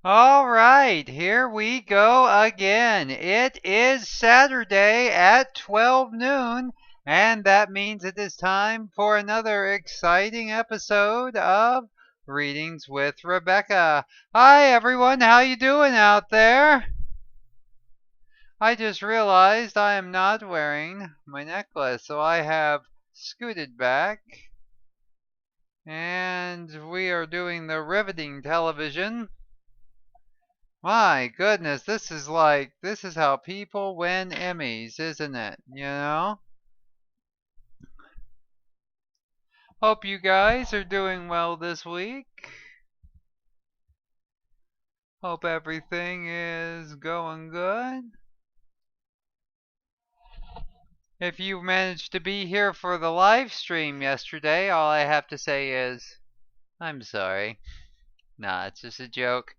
All right, here we go again. It is Saturday at 12 noon, and that means it is time for another exciting episode of Readings with Rebecca. Hi everyone, how you doing out there? I just realized I am not wearing my necklace, so I have scooted back, and we are doing the riveting television. My goodness, this is how people win Emmys, isn't it? You know? Hope you guys are doing well this week. Hope everything is going good. If you managed to be here for the live stream yesterday, all I have to say is, I'm sorry. Nah, it's just a joke.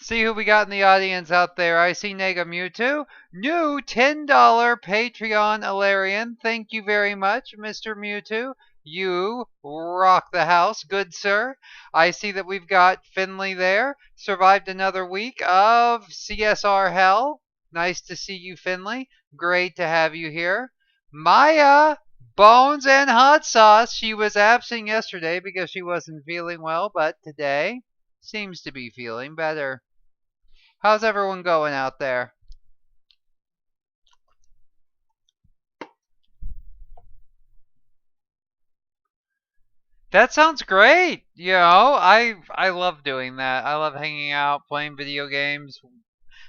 See who we got in the audience out there. I see Nega Mewtwo. New $10 Patreon Alarian. Thank you very much, Mr. Mewtwo. You rock the house, good sir. I see that we've got Finley there. Survived another week of CSR hell. Nice to see you, Finley. Great to have you here. Maya, Bones, and Hot Sauce. She was absent yesterday because she wasn't feeling well, but today seems to be feeling better. How's everyone going out there? That sounds great. I love doing that. I love hanging out, playing video games.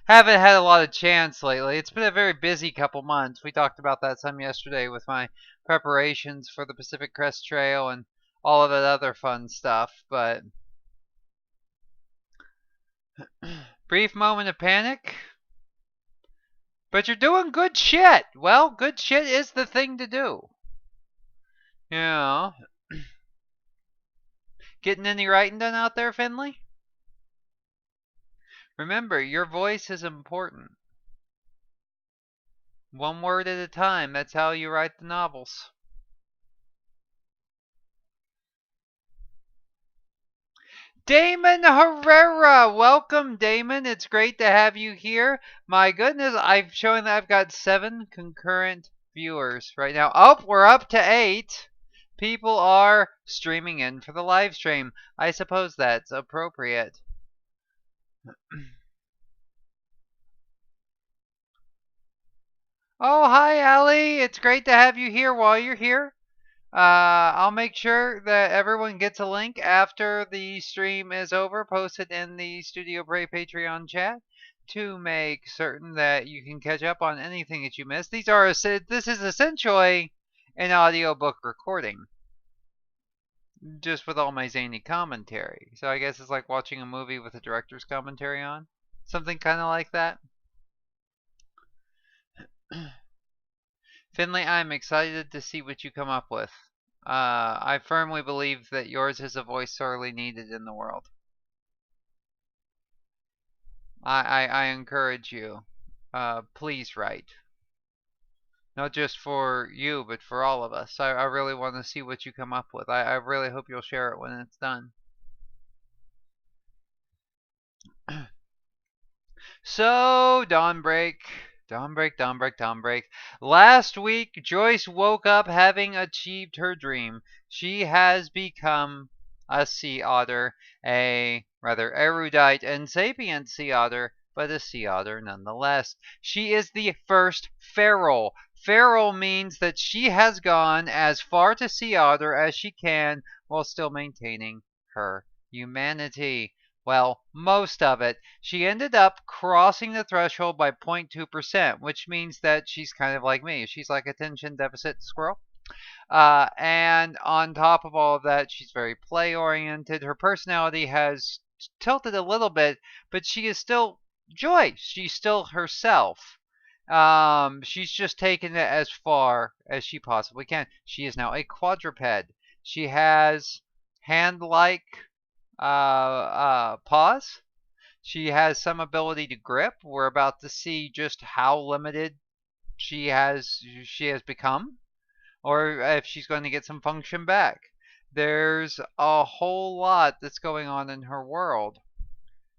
Haven't had a lot of chance lately. It's been a very busy couple months. We talked about that some yesterday with my preparations for the Pacific Crest Trail and all of that other fun stuff. But brief moment of panic. But you're doing good shit. Well, good shit is the thing to do. You know, getting any writing done out there, Finley? Remember, your voice is important. One word at a time. That's how you write the novels. Damon Herrera! Welcome, Damon. It's great to have you here. My goodness, I've shown that I've got 7 concurrent viewers right now. Oh, we're up to 8. People are streaming in for the live stream. I suppose that's appropriate. Oh, hi, Allie. It's great to have you here while you're here. I'll make sure that everyone gets a link after the stream is over, posted in the Studio Bray Patreon chat to make certain that you can catch up on anything that you missed. This is essentially an audiobook recording, just with all my zany commentary. So I guess it's like watching a movie with a director's commentary on. Something kind of like that. Finley, I'm excited to see what you come up with. I firmly believe that yours is a voice sorely needed in the world. I encourage you. Please write. Not just for you, but for all of us. I really want to see what you come up with. I really hope you'll share it when it's done. So, Dawnbreak. Dawnbreak. Last week, Joyce woke up having achieved her dream. She has become a sea otter, a rather erudite and sapient sea otter, but a sea otter nonetheless. She is the first feral. Feral means that she has gone as far to sea otter as she can while still maintaining her humanity. Well, most of it. She ended up crossing the threshold by 0.2%, which means that she's kind of like me. She's like attention deficit squirrel. And on top of all of that, she's very play oriented. Her personality has tilted a little bit, but she is still Joy. She's still herself. She's just taken it as far as she possibly can. She is now a quadruped. She has hand-like paws. She has some ability to grip. We're about to see just how limited she has become, or if she's going to get some function back. There's a whole lot that's going on in her world.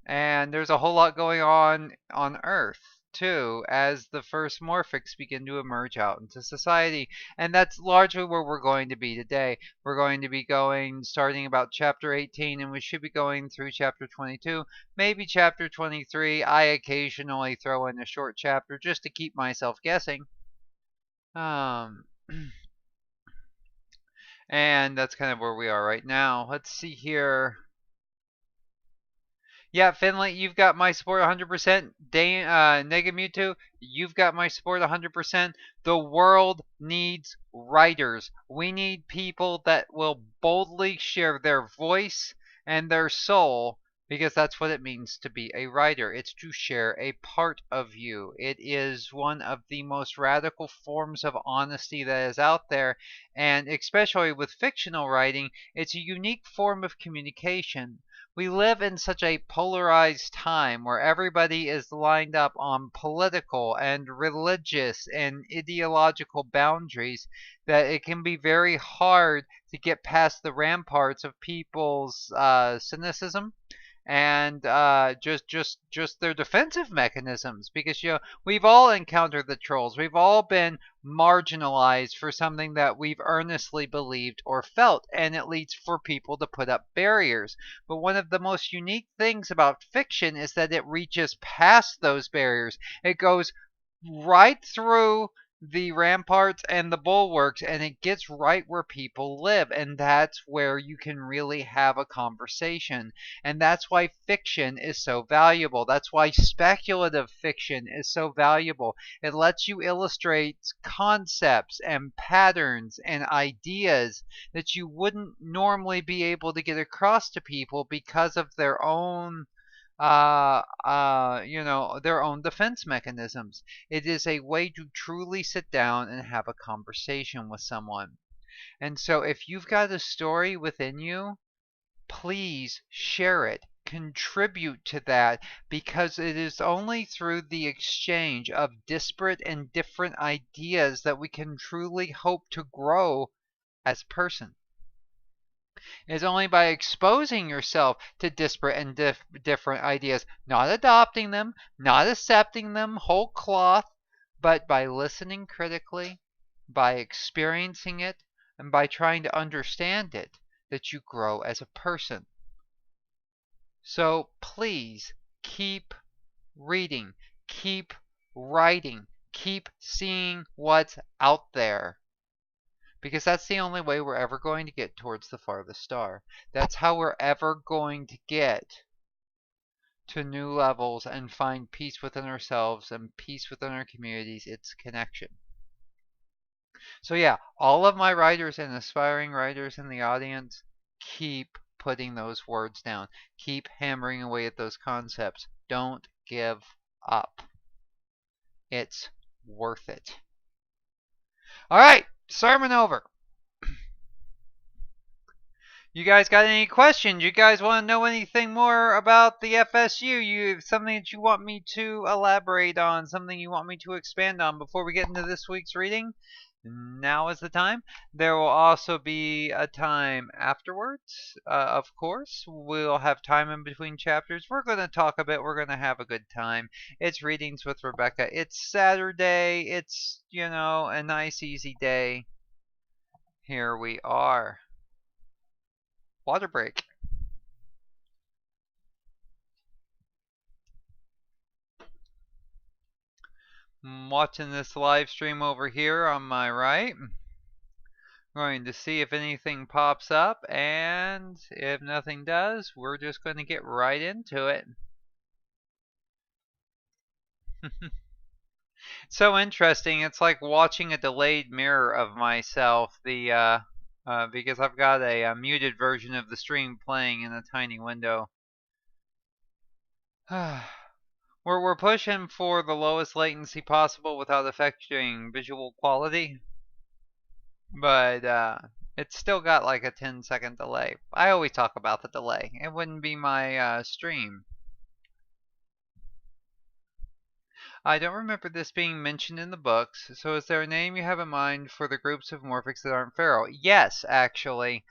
And there's a whole lot going on Earth too, as the first morphics begin to emerge out into society. And that's largely where we're going to be today. We're going to be going starting about chapter 18, and we should be going through chapter 22, maybe chapter 23. I occasionally throw in a short chapter just to keep myself guessing. Um, and that's kind of where we are right now. Let's see here. Yeah, Finley, you've got my support 100%. Negamuto, you've got my support 100%. The world needs writers. We need people that will boldly share their voice and their soul, because that's what it means to be a writer. It's to share a part of you. It is one of the most radical forms of honesty that is out there, and especially with fictional writing, it's a unique form of communication. We live in such a polarized time where everybody is lined up on political and religious and ideological boundaries that it can be very hard to get past the ramparts of people's cynicism and just their defensive mechanisms, because we've all encountered the trolls. We've all been marginalized for something that we've earnestly believed or felt, and it leads for people to put up barriers. But one of the most unique things about fiction is that it reaches past those barriers. It goes right through the ramparts and the bulwarks, and it gets right where people live, and that's where you can really have a conversation. And that's why fiction is so valuable. That's why speculative fiction is so valuable. It lets you illustrate concepts and patterns and ideas that you wouldn't normally be able to get across to people because of their own their own defense mechanisms. It is a way to truly sit down and have a conversation with someone. And so if you've got a story within you, please share it. Contribute to that, because it is only through the exchange of disparate and different ideas that we can truly hope to grow as a person. It's only by exposing yourself to disparate and different ideas, not adopting them, not accepting them whole cloth, but by listening critically, by experiencing it, and by trying to understand it, that you grow as a person. So please keep reading, keep writing, keep seeing what's out there. Because that's the only way we're ever going to get towards the farthest star. That's how we're ever going to get to new levels and find peace within ourselves and peace within our communities. It's connection. So yeah, all of my writers and aspiring writers in the audience, keep putting those words down. Keep hammering away at those concepts. Don't give up. It's worth it. All right, sermon over. You guys got any questions? You guys want to know anything more about the FSU? You something that you want me to elaborate on? Something you want me to expand on before we get into this week's reading? Now is the time. There will also be a time afterwards, of course. We'll have time in between chapters. We're going to talk a bit. We're going to have a good time. It's Readings with Rebecca. It's Saturday. It's, a nice, easy day. Here we are. Water break. I'm watching this live stream over here on my right. Going to see if anything pops up, and if nothing does, we're just going to get right into it. So interesting. It's like watching a delayed mirror of myself. Because I've got a muted version of the stream playing in a tiny window. We're pushing for the lowest latency possible without affecting visual quality, but it's still got like a 10-second delay. I always talk about the delay. It wouldn't be my stream. I don't remember this being mentioned in the books, so is there a name you have in mind for the groups of morphics that aren't feral? Yes, actually.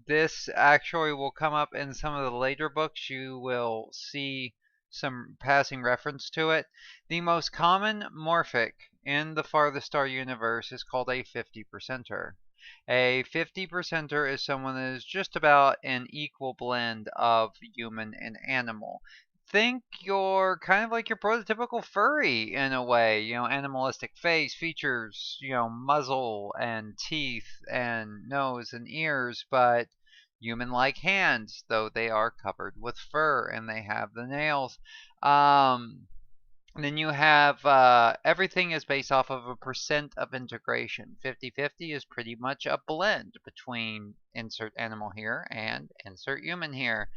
This actually will come up in some of the later books. You will see some passing reference to it. The most common morphic in the Farthest Star Universe is called a 50%er. A 50%er is someone that is just about an equal blend of human and animal. Think you're kind of like your prototypical furry in a way, animalistic face, features, muzzle and teeth and nose and ears, but human-like hands, though they are covered with fur and they have the nails. Then you have everything is based off of a percent of integration. 50-50 is pretty much a blend between insert animal here and insert human here.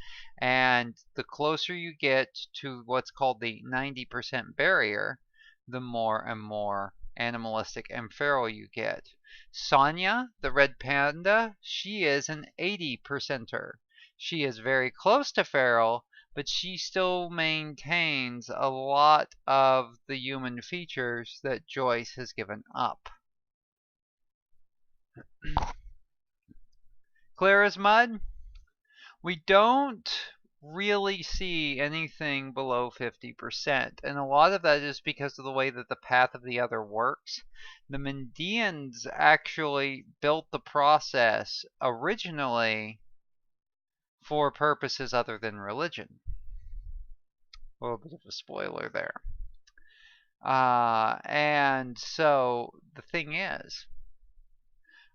And the closer you get to what's called the 90% barrier, the more and more animalistic and feral you get. Sonia, the red panda, she is an 80%er. She is very close to feral, but she still maintains a lot of the human features that Joyce has given up. Clear as mud? We don't really see anything below 50%, and a lot of that is because of the way that the path of the other works. The Mendians actually built the process originally for purposes other than religion. A little bit of a spoiler there. And so the thing is,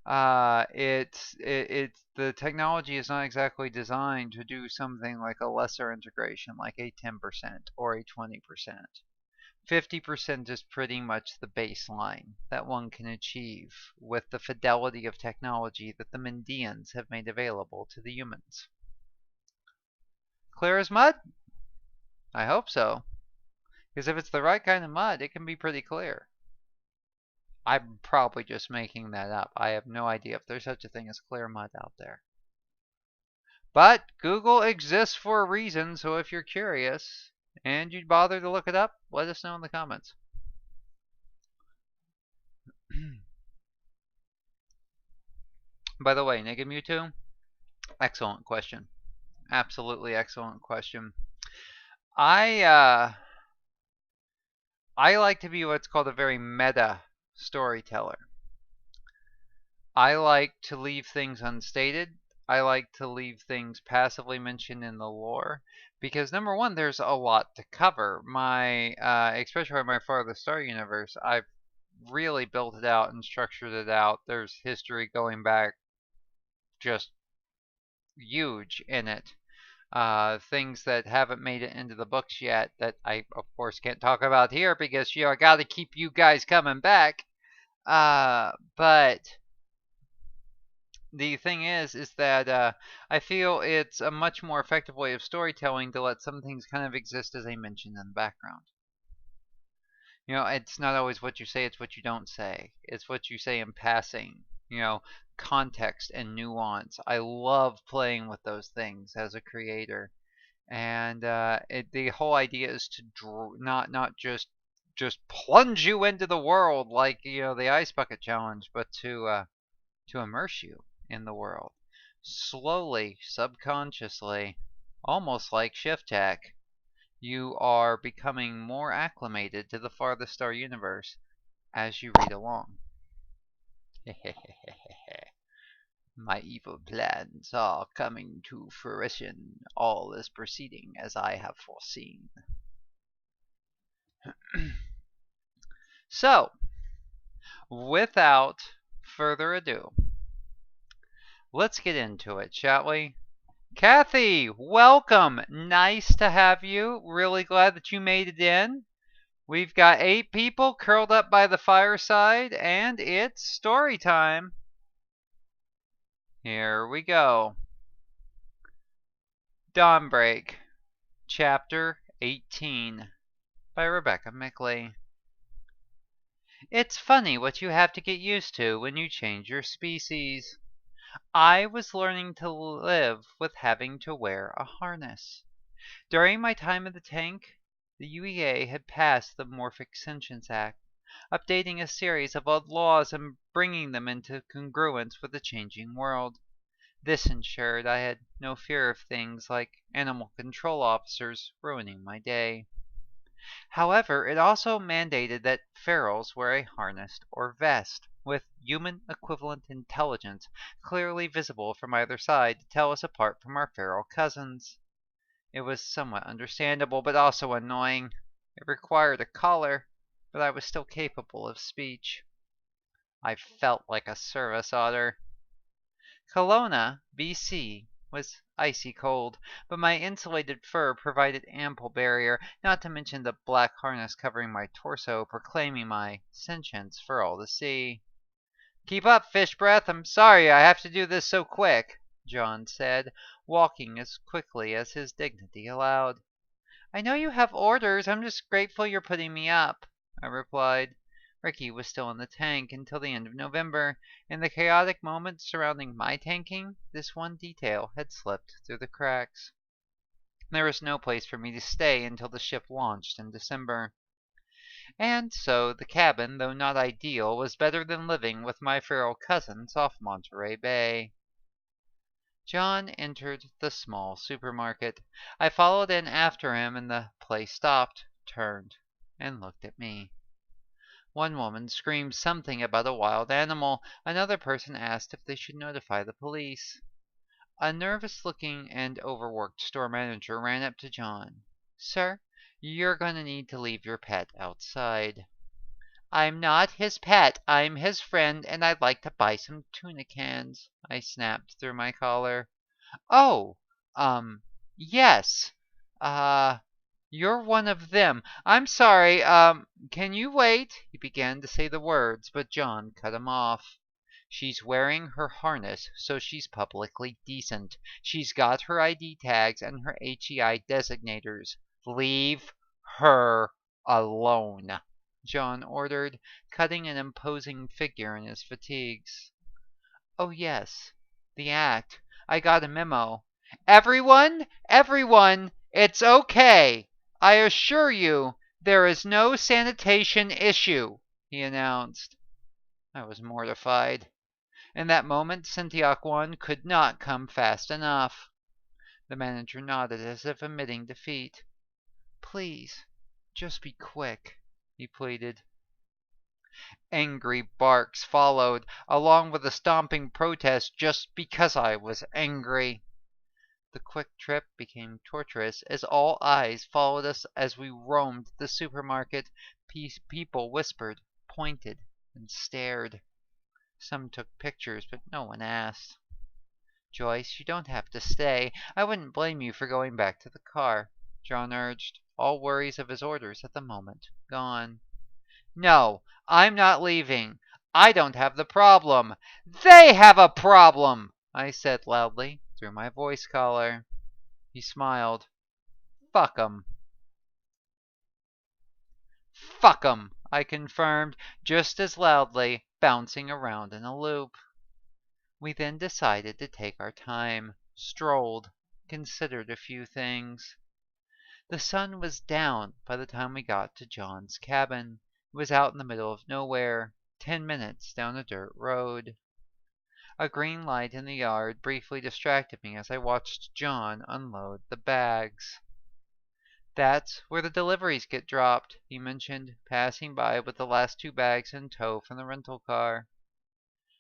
it's the technology is not exactly designed to do something like a lesser integration, like a 10% or a 20%. 50% is pretty much the baseline that one can achieve with the fidelity of technology that the Mendians have made available to the humans. Clear as mud? I hope so. Because if it's the right kind of mud, it can be pretty clear. I'm probably just making that up. I have no idea if there's such a thing as clear mud out there. But Google exists for a reason, so if you're curious and you'd bother to look it up, let us know in the comments. By the way, Naked Mewtwo, excellent question. Absolutely excellent question. I like to be what's called a very meta storyteller. I like to leave things unstated. I like to leave things passively mentioned in the lore because number one, there's a lot to cover. Especially my Farthest Star Universe, I've really built it out and structured it out. There's history going back just huge in it. Things that haven't made it into the books yet that I, of course, can't talk about here because, I got to keep you guys coming back. But the thing is that I feel it's a much more effective way of storytelling to let some things kind of exist as a mention in the background. It's not always what you say, it's what you don't say. It's what you say in passing. Context and nuance. I love playing with those things as a creator. And the whole idea is to not just plunge you into the world like the ice bucket challenge, but to immerse you in the world slowly, subconsciously, almost like shift tech. You are becoming more acclimated to the Farthest Star Universe as you read along. My evil plans are coming to fruition. All is proceeding as I have foreseen. So, without further ado, let's get into it, shall we? Kathy, welcome. Nice to have you. Really glad that you made it in. We've got 8 people curled up by the fireside, and it's story time. Here we go. Dawnbreak, Chapter 18, by Rebecca McLeay. It's funny what you have to get used to when you change your species. I was learning to live with having to wear a harness. During my time in the tank, the UEA had passed the Morphic Sentience Act, updating a series of old laws and bringing them into congruence with the changing world. This ensured I had no fear of things like animal control officers ruining my day. However, it also mandated that ferals wear a harness or vest with human equivalent intelligence clearly visible from either side to tell us apart from our feral cousins. It was somewhat understandable, but also annoying. It required a collar, but I was still capable of speech. I felt like a service otter. Kelowna, BC, was icy cold, but my insulated fur provided ample barrier, not to mention the black harness covering my torso, proclaiming my sentience for all to see. Keep up, fish breath. I'm sorry I have to do this so quick, John said, walking as quickly as his dignity allowed. I know you have orders. I'm just grateful you're putting me up, I replied. Ricky was still in the tank until the end of November. In the chaotic moments surrounding my tanking, this one detail had slipped through the cracks. There was no place for me to stay until the ship launched in December. And so the cabin, though not ideal, was better than living with my feral cousins off Monterey Bay. John entered the small supermarket. I followed in after him, and the place stopped, turned, and looked at me. One woman screamed something about a wild animal. Another person asked if they should notify the police. A nervous-looking and overworked store manager ran up to John. Sir, you're going to need to leave your pet outside. I'm not his pet. I'm his friend, and I'd like to buy some tuna cans, I snapped through my collar. Oh, yes. Uh, you're one of them. I'm sorry, can you wait? He began to say the words, but John cut him off. She's wearing her harness, so she's publicly decent. She's got her ID tags and her HEI designators. Leave her alone, John ordered, cutting an imposing figure in his fatigues. Oh, yes, the act. I got a memo. Everyone, it's okay. I assure you, there is no sanitation issue, he announced. I was mortified. In that moment, Syntiok 1 could not come fast enough. The manager nodded as if admitting defeat. Please, just be quick, he pleaded. Angry barks followed, along with a stomping protest just because I was angry. The quick trip became torturous as all eyes followed us as we roamed the supermarket. People whispered, pointed, and stared. Some took pictures, but no one asked. Joyce, you don't have to stay. I wouldn't blame you for going back to the car, John urged, all worries of his orders at the moment gone. No, I'm not leaving. I don't have the problem. They have a problem, I said loudly through my voice collar. He smiled. Fuck 'em. Fuck 'em, I confirmed just as loudly, bouncing around in a loop. We then decided to take our time, strolled, considered a few things. The sun was down by the time we got to John's cabin. It was out in the middle of nowhere, 10 minutes down a dirt road. A green light in the yard briefly distracted me as I watched John unload the bags. That's where the deliveries get dropped, he mentioned, passing by with the last 2 bags in tow from the rental car.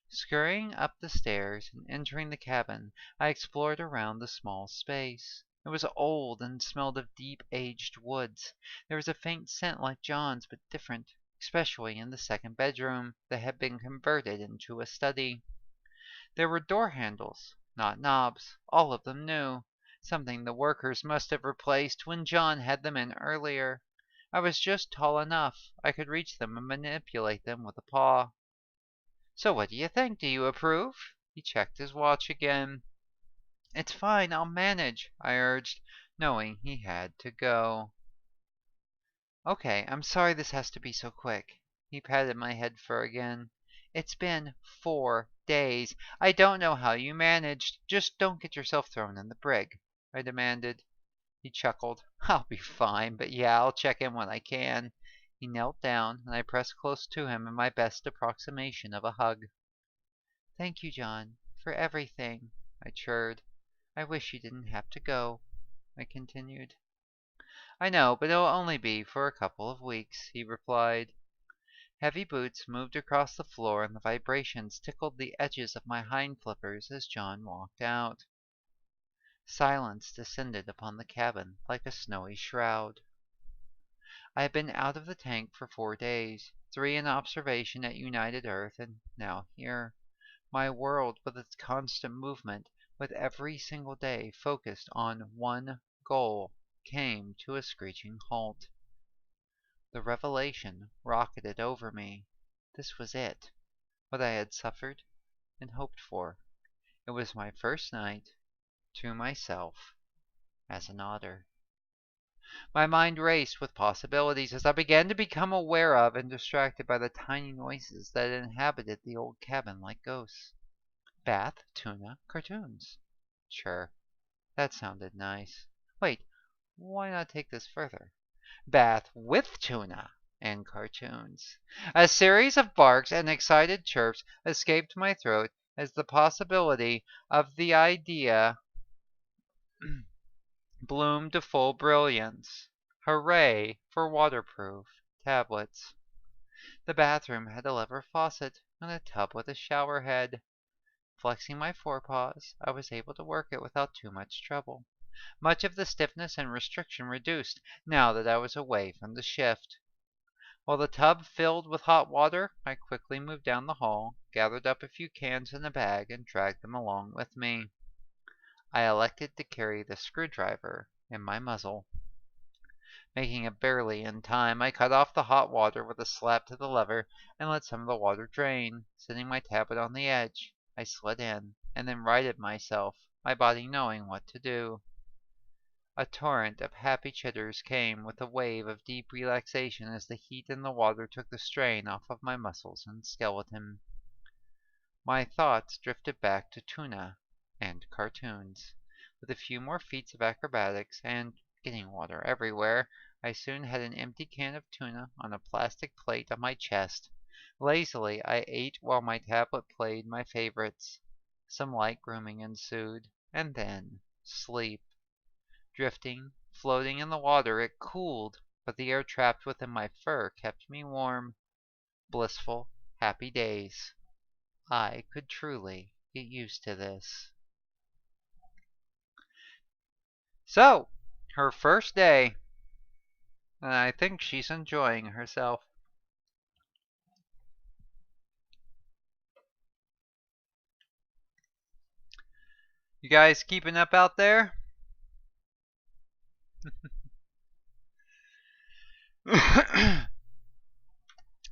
Scurrying up the stairs and entering the cabin, I explored around the small space. It was old and smelled of deep-aged woods. There was a faint scent like John's, but different, especially in the second bedroom that had been converted into a study. There were door handles, not knobs, all of them new, something the workers must have replaced when John had them in earlier. I was just tall enough I could reach them and manipulate them with a paw. So what do you think? Do you approve? He checked his watch again. It's fine, I'll manage, I urged, knowing he had to go. Okay, I'm sorry this has to be so quick. He patted my head fur again. It's been 4 days. I don't know how you managed. Just don't get yourself thrown in the brig, I demanded. He chuckled. I'll be fine, but yeah, I'll check in when I can. He knelt down, and I pressed close to him in my best approximation of a hug. Thank you, John, for everything, I chirred. I wish you didn't have to go, I continued. I know, but it'll only be for a couple of weeks, he replied. Heavy boots moved across the floor and the vibrations tickled the edges of my hind flippers as John walked out. Silence descended upon the cabin like a snowy shroud. I had been out of the tank for 4 days, 3 in observation at United Earth, and now here. My world, with its constant movement, with every single day focused on one goal, came to a screeching halt. The revelation rocketed over me. This was it, what I had suffered and hoped for. It was my first night to myself as an otter. My mind raced with possibilities as I began to become aware of and distracted by the tiny noises that inhabited the old cabin like ghosts. Bath, tuna, cartoons. Sure, that sounded nice. Wait, why not take this further? Bath with tuna and cartoons. A series of barks and excited chirps escaped my throat as the possibility of the idea bloomed to full brilliance. Hooray for waterproof tablets. The bathroom had a lever faucet and a tub with a shower head. Flexing my forepaws, I was able to work it without too much trouble. Much of the stiffness and restriction reduced now that I was away from the shift. While the tub filled with hot water, I quickly moved down the hall, gathered up a few cans in a bag, and dragged them along with me. I elected to carry the screwdriver in my muzzle. Making it barely in time, I cut off the hot water with a slap to the lever and let some of the water drain. Setting my tablet on the edge, I slid in and then righted myself, my body knowing what to do. A torrent of happy chitters came with a wave of deep relaxation as the heat in the water took the strain off of my muscles and skeleton. My thoughts drifted back to tuna and cartoons. With a few more feats of acrobatics and getting water everywhere, I soon had an empty can of tuna on a plastic plate on my chest. Lazily, I ate while my tablet played my favorites. Some light grooming ensued, and then sleep. Drifting, floating in the water, it cooled, but the air trapped within my fur kept me warm. Blissful, happy days. I could truly get used to this. So, her first day, and I think she's enjoying herself. You guys keeping up out there?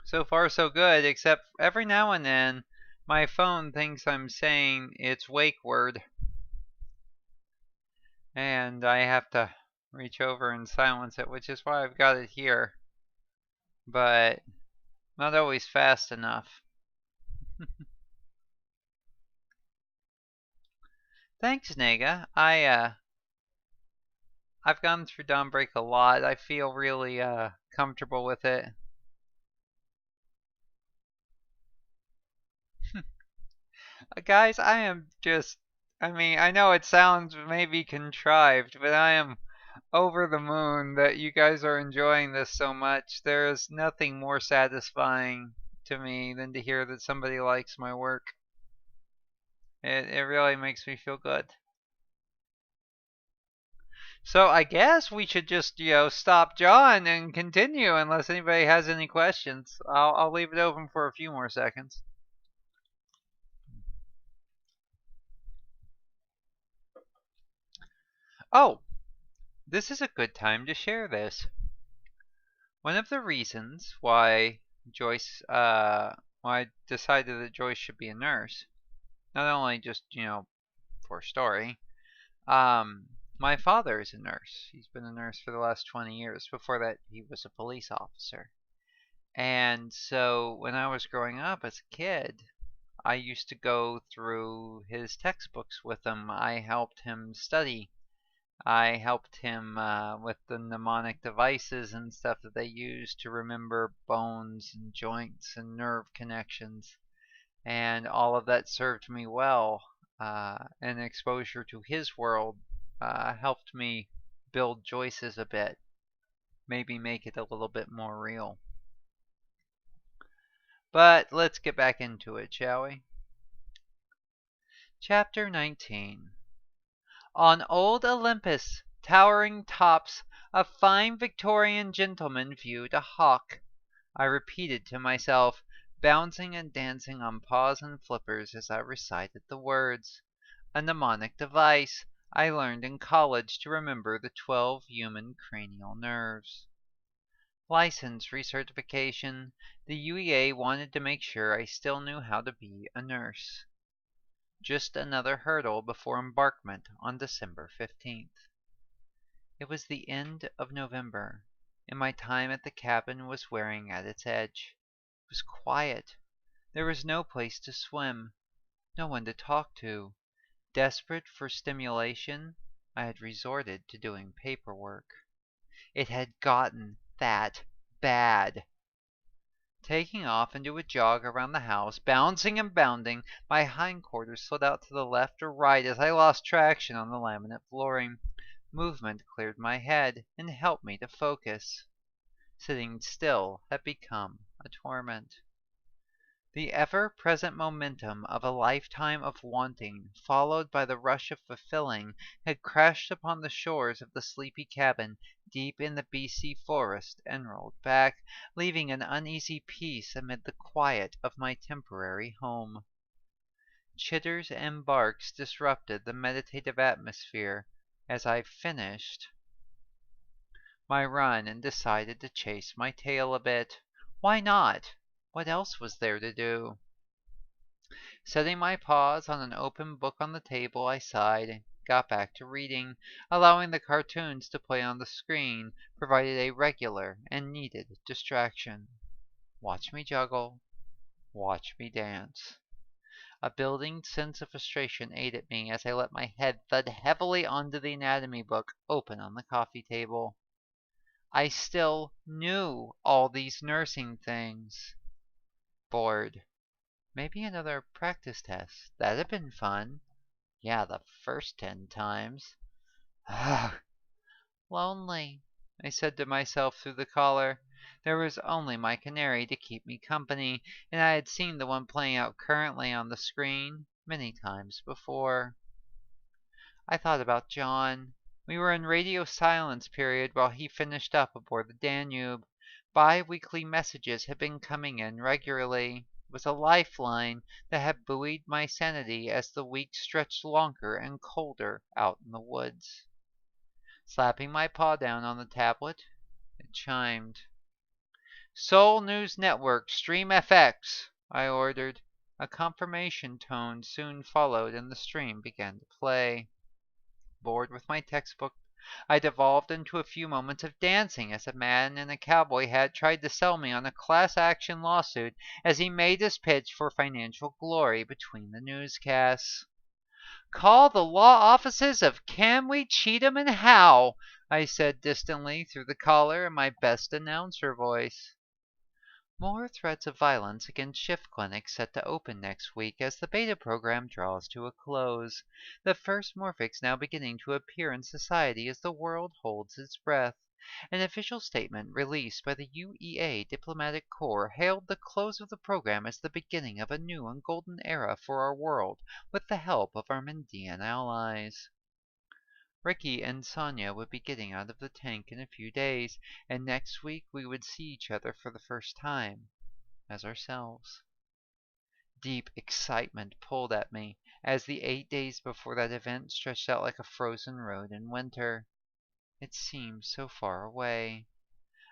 So far so good, except every now and then my phone thinks I'm saying its wake word. And I have to reach over and silence it, which is why I've got it here. But not always fast enough. Thanks, Nega. I've gone through Dawnbreak a lot. I feel really comfortable with it. Guys, I am just, I mean, I know it sounds maybe contrived, but I am over the moon that you guys are enjoying this so much. There is nothing more satisfying to me than to hear that somebody likes my work. It really makes me feel good. So I guess we should just, stop John and continue unless anybody has any questions. I'll leave it open for a few more seconds. Oh, this is a good time to share this. One of the reasons why why I decided that Joyce should be a nurse, not only just, for story, my father is a nurse. He's been a nurse for the last 20 years. Before that, he was a police officer. And so when I was growing up as a kid, I used to go through his textbooks with him. I helped him study. I helped him with the mnemonic devices and stuff that they use to remember bones and joints and nerve connections. And all of that served me well and exposure to his world helped me build Joyce's a bit, maybe make it a little bit more real. But let's get back into it, shall we? Chapter 19. On old Olympus, towering tops, a fine Victorian gentleman viewed a hawk. I repeated to myself, bouncing and dancing on paws and flippers as I recited the words. A mnemonic device I learned in college to remember the 12 human cranial nerves. License recertification. The UEA wanted to make sure I still knew how to be a nurse. Just another hurdle before embarkment on December 15th. It was the end of November, and my time at the cabin was wearing at its edge. It was quiet. There was no place to swim, no one to talk to. Desperate for stimulation, I had resorted to doing paperwork. It had gotten that bad. Taking off into a jog around the house, bouncing and bounding, my hindquarters slid out to the left or right as I lost traction on the laminate flooring. Movement cleared my head and helped me to focus. Sitting still had become a torment. The ever-present momentum of a lifetime of wanting, followed by the rush of fulfilling, had crashed upon the shores of the sleepy cabin deep in the BC forest and rolled back, leaving an uneasy peace amid the quiet of my temporary home. Chitters and barks disrupted the meditative atmosphere as I finished my run and decided to chase my tail a bit. Why not? What else was there to do? Setting my paws on an open book on the table, I sighed and got back to reading, allowing the cartoons to play on the screen provided a regular and needed distraction. Watch me juggle. Watch me dance. A building sense of frustration ate at me as I let my head thud heavily onto the anatomy book open on the coffee table. I still knew all these nursing things. Bored. Maybe another practice test. That'd have been fun. Yeah, the first 10 times. Ugh. Lonely, I said to myself through the collar. There was only my canary to keep me company, and I had seen the one playing out currently on the screen many times before. I thought about John. We were in radio silence period while he finished up aboard the Danube. Bi-weekly messages had been coming in regularly. It was a lifeline that had buoyed my sanity as the weeks stretched longer and colder out in the woods. Slapping my paw down on the tablet, it chimed. Seoul News Network, Stream FX, I ordered. A confirmation tone soon followed and the stream began to play. Bored with my textbook, I devolved into a few moments of dancing as a man in a cowboy hat tried to sell me on a class action lawsuit as he made his pitch for financial glory between the newscasts. Call the law offices of Camwee, Cheatham, and Howe, I said distantly through the collar in my best announcer voice. More threats of violence against shift clinics set to open next week as the beta program draws to a close. The first morphics now beginning to appear in society as the world holds its breath. An official statement released by the UEA Diplomatic Corps hailed the close of the program as the beginning of a new and golden era for our world with the help of our Mendean allies. Ricky and Sonia would be getting out of the tank in a few days, and next week we would see each other for the first time, as ourselves. Deep excitement pulled at me as the 8 days before that event stretched out like a frozen road in winter. It seemed so far away.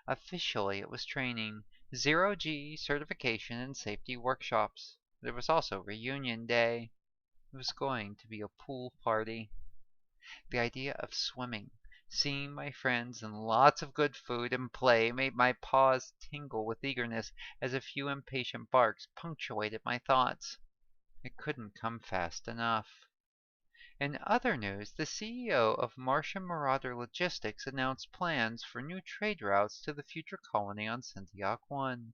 Officially it was training, 0G certification and safety workshops. There was also reunion day. It was going to be a pool party. The idea of swimming, seeing my friends, and lots of good food and play made my paws tingle with eagerness as a few impatient barks punctuated my thoughts. It couldn't come fast enough. In other news, the CEO of Martian Marauder Logistics announced plans for new trade routes to the future colony on Sentiac 1.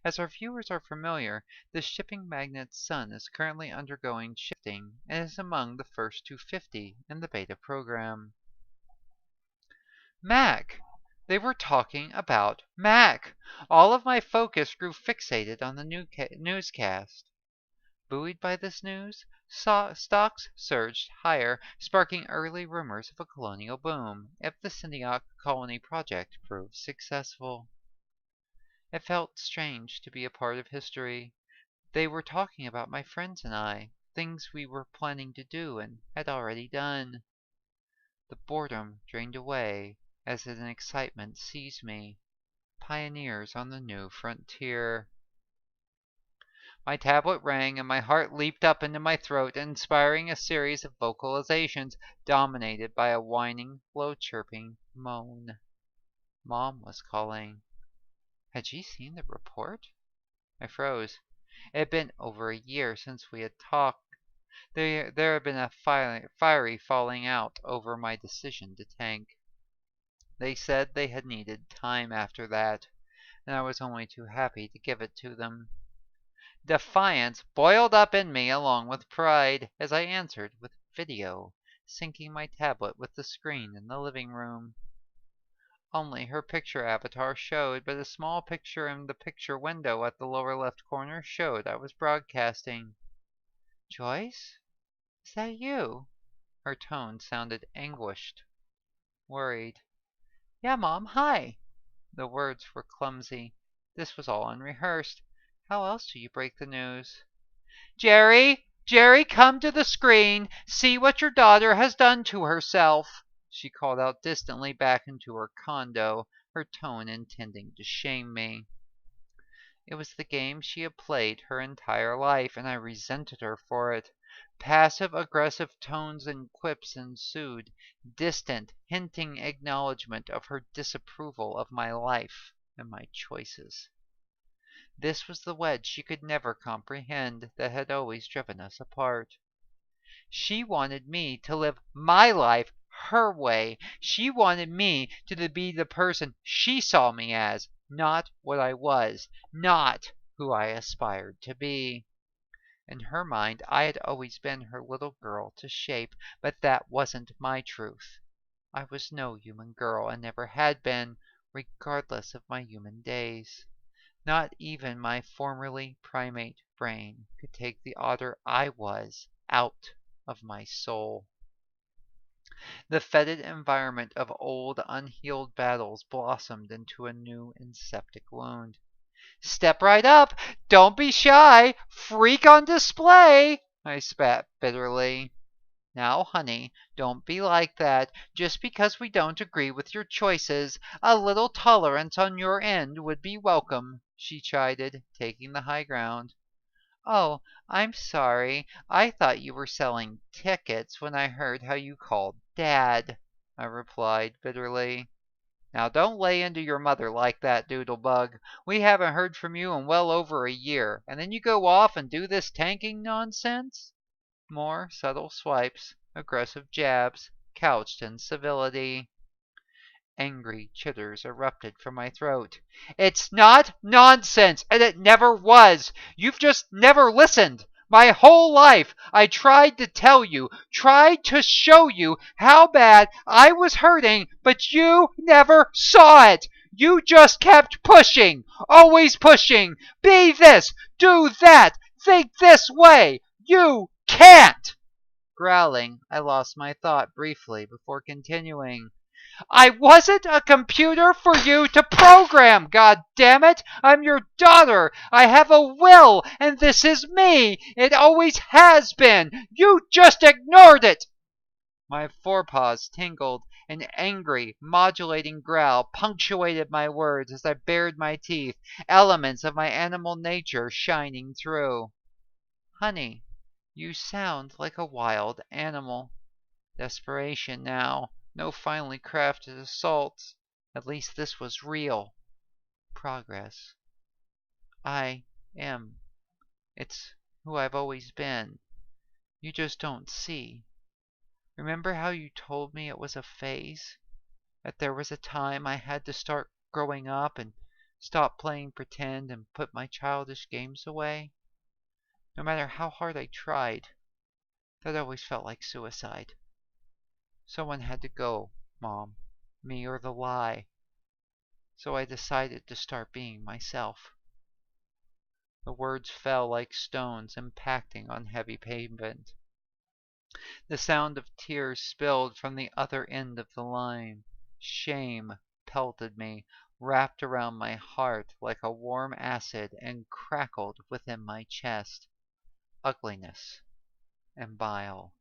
As our viewers are familiar, the shipping magnet's sun is currently undergoing shifting and is among the first 250 in the beta program. Mac! They were talking about Mac! All of my focus grew fixated on the newscast. Buoyed by this news, stocks surged higher, sparking early rumors of a colonial boom if the Syndioc colony project proved successful. It felt strange to be a part of history. They were talking about my friends and I, things we were planning to do and had already done. The boredom drained away as an excitement seized me. Pioneers on the new frontier. My tablet rang and my heart leaped up into my throat, inspiring a series of vocalizations dominated by a whining, low-chirping moan. Mom was calling. Had she seen the report? I froze. It had been over a year since we had talked. There had been a fiery falling out over my decision to tank. They said they had needed time after that, and I was only too happy to give it to them. Defiance boiled up in me along with pride as I answered with video, syncing my tablet with the screen in the living room. Only her picture avatar showed, but a small picture in the picture window at the lower left corner showed I was broadcasting. Joyce? Is that you? Her tone sounded anguished, worried. Yeah, Mom, hi. The words were clumsy. This was all unrehearsed. How else do you break the news? Jerry! Jerry, come to the screen! See what your daughter has done to herself! She called out distantly back into her condo, her tone intending to shame me. It was the game she had played her entire life, and I resented her for it. Passive-aggressive tones and quips ensued, distant, hinting acknowledgment of her disapproval of my life and my choices. This was the wedge she could never comprehend that had always driven us apart. She wanted me to live my life her way. She wanted me to be the person she saw me as, not what I was, not who I aspired to be. In her mind, I had always been her little girl to shape, but that wasn't my truth. I was no human girl and never had been, regardless of my human days. Not even my formerly primate brain could take the otter I was out of my soul. The fetid environment of old, unhealed battles blossomed into a new and septic wound. Step right up! Don't be shy! Freak on display! I spat bitterly. Now, honey, don't be like that. Just because we don't agree with your choices, a little tolerance on your end would be welcome, she chided, taking the high ground. Oh, I'm sorry. I thought you were selling tickets when I heard how you called Dad, I replied bitterly. Now don't lay into your mother like that, Doodlebug. We haven't heard from you in well over a year, and then you go off and do this tanking nonsense? More subtle swipes, aggressive jabs, couched in civility. Angry chitters erupted from my throat. It's not nonsense, and it never was. You've just never listened. My whole life I tried to tell you, tried to show you how bad I was hurting, but you never saw it. You just kept pushing, always pushing. Be this, do that, think this way. You can't! Growling, I lost my thought briefly before continuing. I wasn't a computer for you to program, God damn it! I'm your daughter! I have a will, and this is me! It always has been! You just ignored it! My forepaws tingled. An angry, modulating growl punctuated my words as I bared my teeth, elements of my animal nature shining through. Honey, you sound like a wild animal. Desperation now. No finely crafted assaults. At least this was real. Progress. I am. It's who I've always been. You just don't see. Remember how you told me it was a phase? That there was a time I had to start growing up and Stop playing pretend and put my childish games away? No matter how hard I tried, that always felt like suicide. Someone had to go, Mom. Me or the lie. So I decided to start being myself. The words fell like stones impacting on heavy pavement. The sound of tears spilled from the other end of the line. Shame pelted me, wrapped around my heart like a warm acid, and crackled within my chest. Ugliness and bile.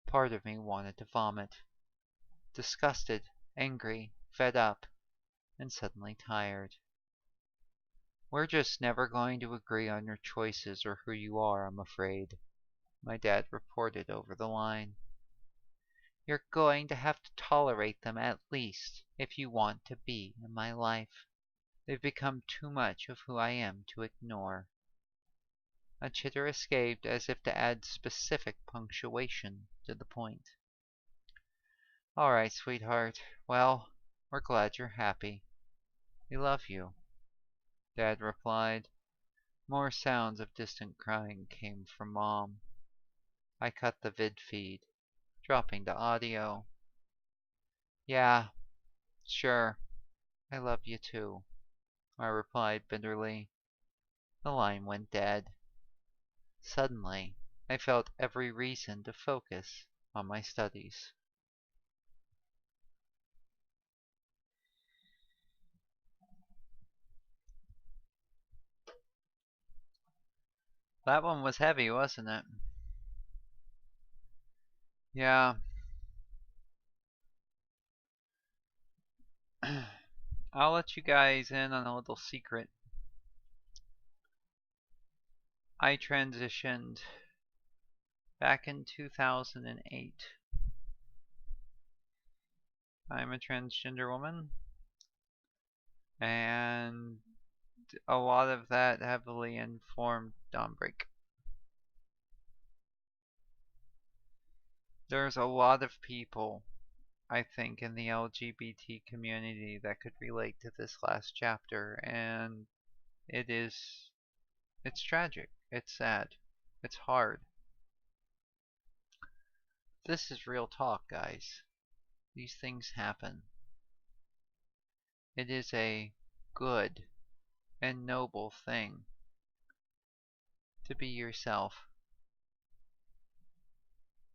Part of me wanted to vomit. Disgusted, angry, fed up, and suddenly tired. We're just never going to agree on your choices or who you are, I'm afraid, my dad reported over the line. You're going to have to tolerate them at least if you want to be in my life. They've become too much of who I am to ignore. A chitter escaped as if to add specific punctuation to the point. All right, sweetheart. Well, we're glad you're happy. We love you, Dad replied. More sounds of distant crying came from Mom. I cut the vid feed, dropping to audio. Yeah, sure. I love you too, I replied bitterly. The line went dead. Suddenly, I felt every reason to focus on my studies. That one was heavy, wasn't it? Yeah. I'll let you guys in on a little secret. I transitioned back in 2008. I'm a transgender woman, and a lot of that heavily informed Dawnbreak. There's a lot of people, I think, in the LGBT community that could relate to this last chapter, and it's tragic, it's sad, it's hard. This is real talk, guys. These things happen. It is a good and noble thing to be yourself,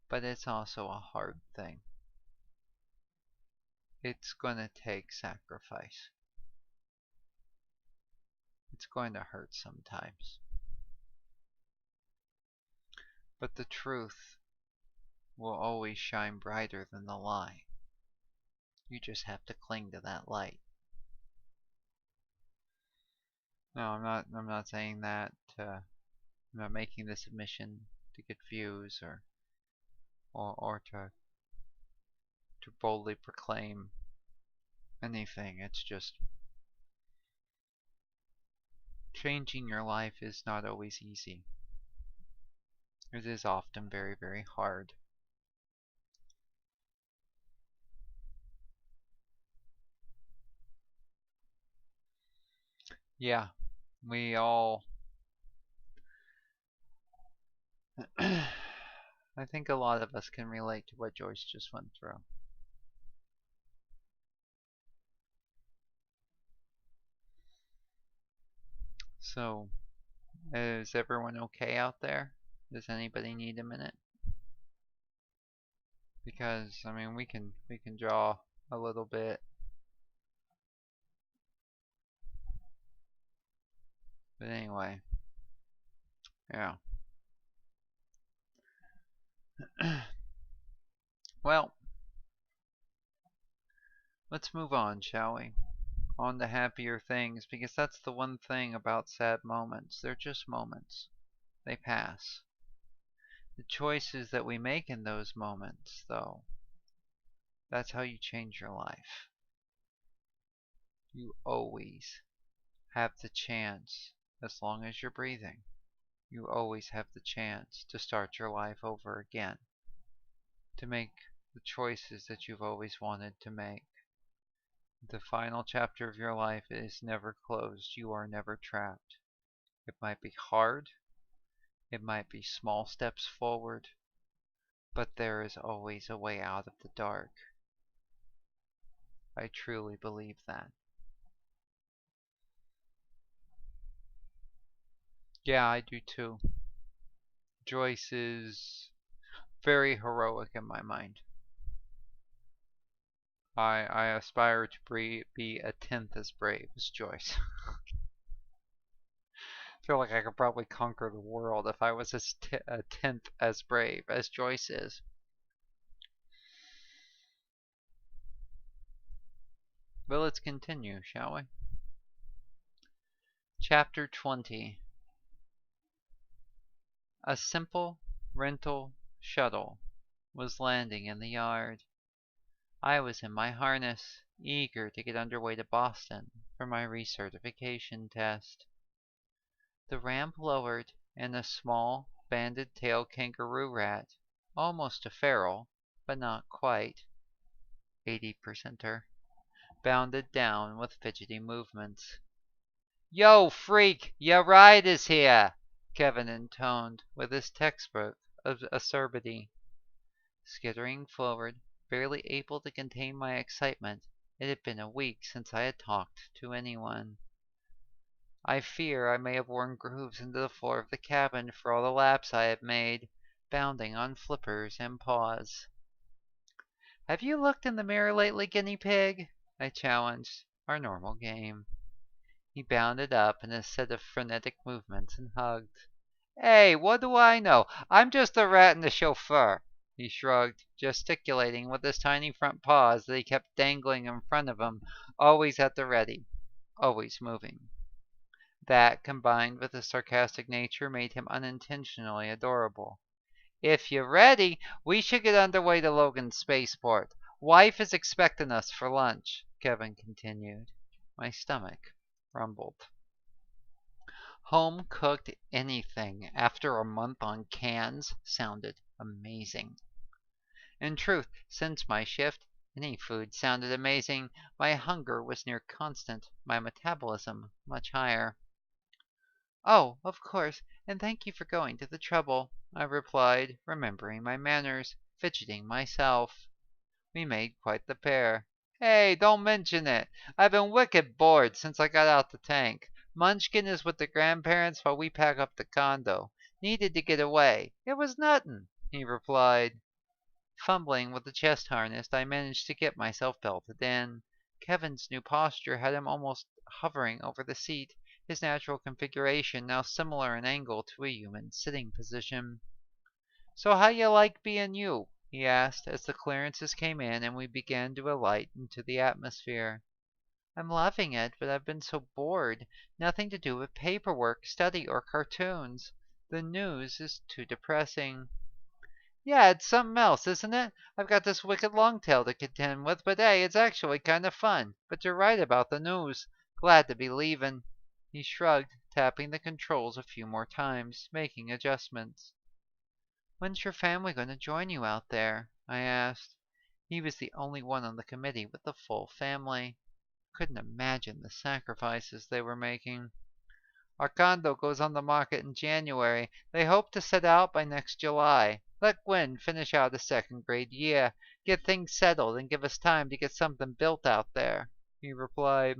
but it's also a hard thing. It's gonna take sacrifice. It's going to hurt sometimes. But the truth will always shine brighter than the lie. You just have to cling to that light. No, I'm not saying that I'm not making this admission to get views or to boldly proclaim anything. It's just changing your life is not always easy. It is often very, very hard. Yeah, we all I think a lot of us can relate to what Joyce just went through. So, is everyone okay out there? Does anybody need a minute? Because I mean, we can draw a little bit. But anyway, yeah. Well, let's move on, shall we? On to happier things, because that's the one thing about sad moments. They're just moments. They pass. The choices that we make in those moments, though, that's how you change your life. You always have the chance, as long as you're breathing, you always have the chance to start your life over again, to make the choices that you've always wanted to make. The final chapter of your life is never closed. You are never trapped. It might be hard. It might be small steps forward. But there is always a way out of the dark. I truly believe that. Yeah, I do too. Joyce is very heroic in my mind. I aspire to be a tenth as brave as Joyce. I feel like I could probably conquer the world if I was a tenth as brave as Joyce is. But let's continue, shall we? Chapter 20. A simple rental shuttle was landing in the yard. I was in my harness, eager to get underway to Boston for my recertification test. The ramp lowered, and a small, banded-tailed kangaroo rat, almost a feral, but not quite, 80%er, bounded down with fidgety movements. "Yo, freak, your ride is here!" Kevin intoned with his textbook of acerbity. Skittering forward, barely able to contain my excitement, it had been a week since I had talked to anyone. I fear I may have worn grooves into the floor of the cabin for all the laps I had made, bounding on flippers and paws. "Have you looked in the mirror lately, guinea pig?" I challenged, our normal game. He bounded up in a set of frenetic movements and hugged. "Hey, what do I know? I'm just a rat and the chauffeur." He shrugged, gesticulating with his tiny front paws that he kept dangling in front of him, always at the ready, always moving. That, combined with his sarcastic nature, made him unintentionally adorable. "If you're ready, we should get underway to Logan's spaceport. Wife is expecting us for lunch," Kevin continued. My stomach rumbled. Home-cooked anything after a month on cans sounded amazing. In truth, since my shift, any food sounded amazing. My hunger was near constant, my metabolism much higher. "Oh, of course, and thank you for going to the trouble," I replied, remembering my manners, fidgeting myself. We made quite the pair. "Hey, don't mention it. I've been wicked bored since I got out the tank. Munchkin is with the grandparents while we pack up the condo. Needed to get away. It was nuttin'," he replied. Fumbling with the chest harness, I managed to get myself belted in. Kevin's new posture had him almost hovering over the seat, his natural configuration now similar in angle to a human sitting position. "So how you like being you?" he asked as the clearances came in and we began to alight into the atmosphere. "I'm loving it, but I've been so bored. Nothing to do with paperwork, study, or cartoons. The news is too depressing." "Yeah, it's something else, isn't it? I've got this wicked long tail to contend with, but hey, it's actually kind of fun. But you're right about the news. Glad to be leaving." He shrugged, tapping the controls a few more times, making adjustments. "When's your family going to join you out there?" I asked. He was the only one on the committee with a full family. Couldn't imagine the sacrifices they were making. "Our condo goes on the market in January. They hope to set out by next July. Let Gwen finish out a second-grade year, get things settled, and give us time to get something built out there," he replied.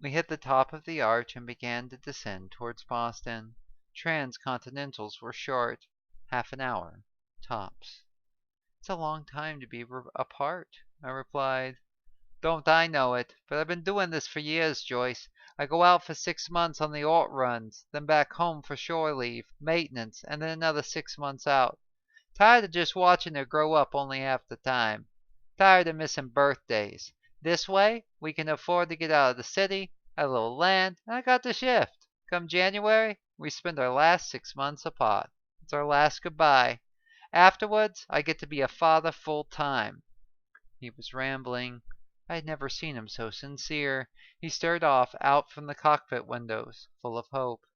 We hit the top of the arch and began to descend towards Boston. Transcontinentals were short, half an hour, tops. "It's a long time to be apart," I replied. "Don't I know it? But I've been doing this for years, Joyce. I go out for 6 months on the alt runs, then back home for shore leave, maintenance, and then another 6 months out. Tired of just watching her grow up only half the time. Tired of missing birthdays. This way, we can afford to get out of the city, have a little land, and I got the shift. Come January, we spend our last 6 months apart. It's our last goodbye. Afterwards, I get to be a father full time." He was rambling. I had never seen him so sincere. He stared off out from the cockpit windows, full of hope.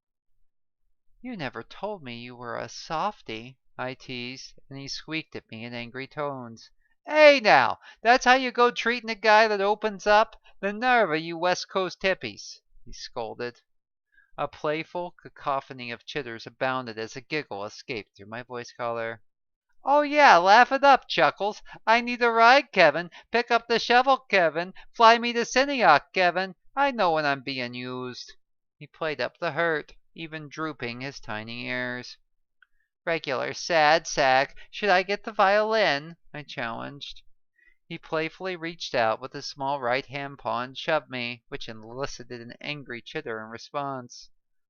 "You never told me you were a softy," I teased, and he squeaked at me in angry tones. Hey now, that's how you go treating a guy that opens up? The nerve of you West Coast hippies, he scolded. A playful cacophony of chitters abounded as a giggle escaped through my voice collar. Oh yeah, laugh it up, Chuckles. I need a ride, Kevin. Pick up the shovel, Kevin. Fly me to Syniac, Kevin. I know when I'm being used. He played up the hurt, even drooping his tiny ears. Regular sad sack. Should I get the violin? I challenged. He playfully reached out with his small right hand paw and shoved me, which elicited an angry chitter in response.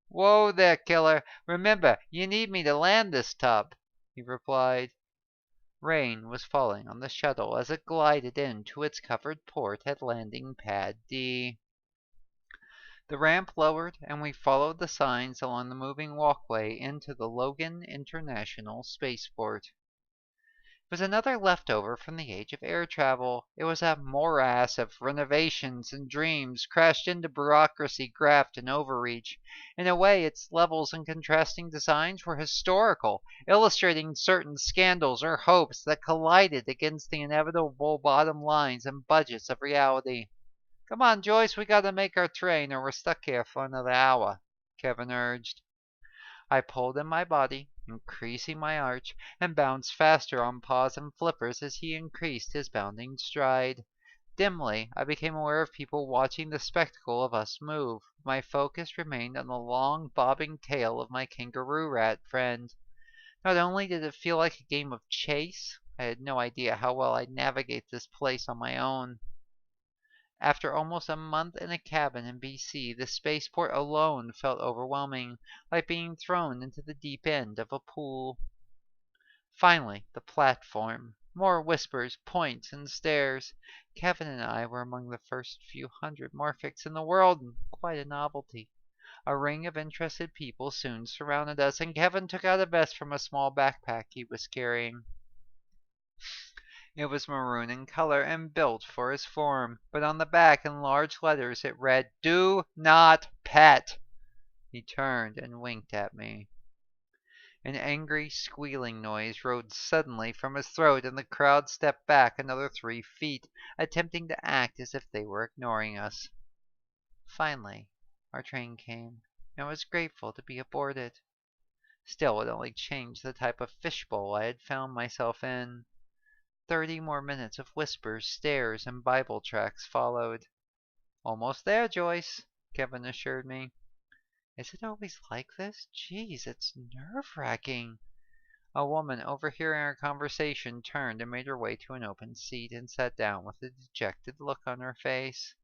Whoa there, killer. Remember, you need me to land this tub, he replied. Rain was falling on the shuttle as it glided into its covered port at landing pad D. The ramp lowered and we followed the signs along the moving walkway into the Logan International Spaceport. It was another leftover from the age of air travel. It was a morass of renovations and dreams crashed into bureaucracy, graft, and overreach. In a way, its levels and contrasting designs were historical, illustrating certain scandals or hopes that collided against the inevitable bottom lines and budgets of reality. Come on, Joyce, we gotta make our train or we're stuck here for another hour, Kevin urged. I pulled in my body, increasing my arch, and bounced faster on paws and flippers as he increased his bounding stride. Dimly, I became aware of people watching the spectacle of us move. My focus remained on the long, bobbing tail of my kangaroo rat friend. Not only did it feel like a game of chase, I had no idea how well I'd navigate this place on my own. After almost a month in a cabin in BC, the spaceport alone felt overwhelming, like being thrown into the deep end of a pool. Finally, the platform. More whispers, points, and stares. Kevin and I were among the first few hundred Morphics in the world, and quite a novelty. A ring of interested people soon surrounded us, and Kevin took out a vest from a small backpack he was carrying. It was maroon in color and built for his form, but on the back in large letters it read, "Do not pet." He turned and winked at me. An angry squealing noise rose suddenly from his throat, and the crowd stepped back another 3 feet, attempting to act as if they were ignoring us. Finally, our train came, and I was grateful to be aboard it. Still, it only changed the type of fishbowl I had found myself in. 30 more minutes of whispers, stares, and Bible tracts followed. Almost there, Joyce, Kevin assured me. Is it always like this? Geez, it's nerve-wracking. A woman overhearing our conversation turned and made her way to an open seat and sat down with a dejected look on her face.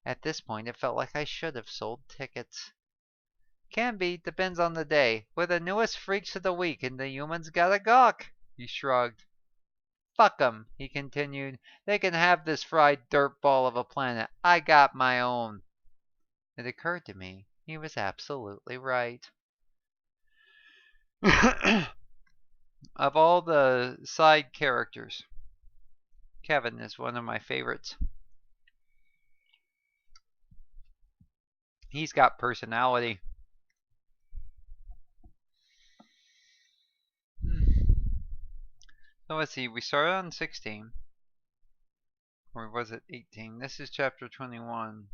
At this point, it felt like I should have sold tickets. Can be, depends on the day. We're the newest freaks of the week and the humans gotta gawk, he shrugged. Fuck 'em, he continued. They can have this fried dirt ball of a planet. I got my own. It occurred to me he was absolutely right. Of all the side characters, Kevin is one of my favorites. He's got personality. So let's see, we started on 16. Or was it 18? This is chapter 21.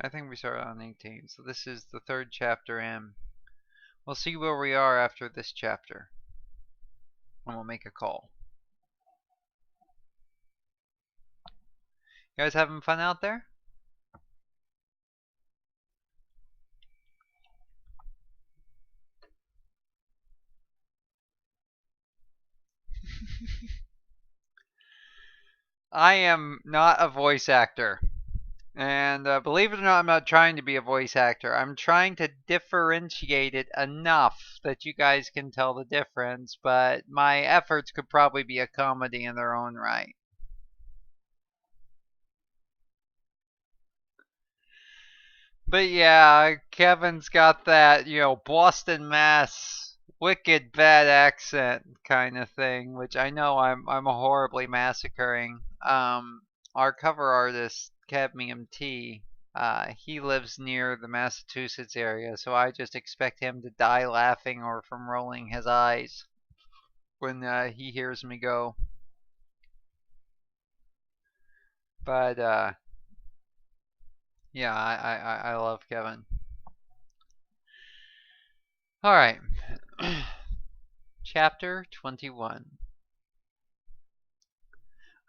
I think we started on 18. So this is the third chapter in. We'll see where we are after this chapter. And we'll make a call. You guys having fun out there? I am not a voice actor. And believe it or not, I'm not trying to be a voice actor. I'm trying to differentiate it enough that you guys can tell the difference, but my efforts could probably be a comedy in their own right. But yeah, Kevin's got that, Boston, Mass, wicked bad accent kind of thing, which I know I'm horribly massacring. Our cover artist, Cadmium T, he lives near the Massachusetts area, so I just expect him to die laughing or from rolling his eyes when he hears me go. But yeah, I love Kevin. All right. Chapter 21.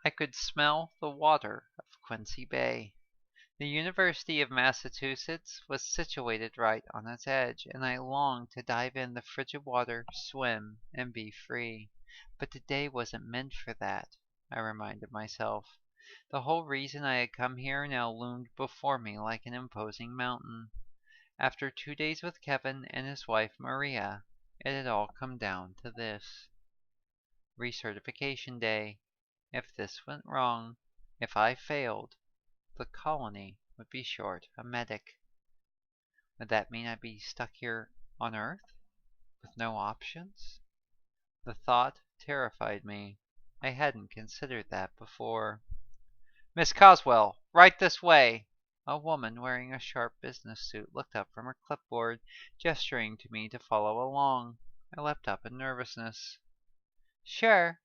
I could smell the water of Quincy Bay. The University of Massachusetts was situated right on its edge, and I longed to dive in the frigid water, swim, and be free. But the day wasn't meant for that, I reminded myself. The whole reason I had come here now loomed before me like an imposing mountain. After 2 days with Kevin and his wife Maria, it had all come down to this. Recertification day. If this went wrong, if I failed, the colony would be short a medic. Would that mean I'd be stuck here on Earth with no options? The thought terrified me. I hadn't considered that before. Miss Coswell, right this way! A woman wearing a sharp business suit looked up from her clipboard, gesturing to me to follow along. I leapt up in nervousness. Sure,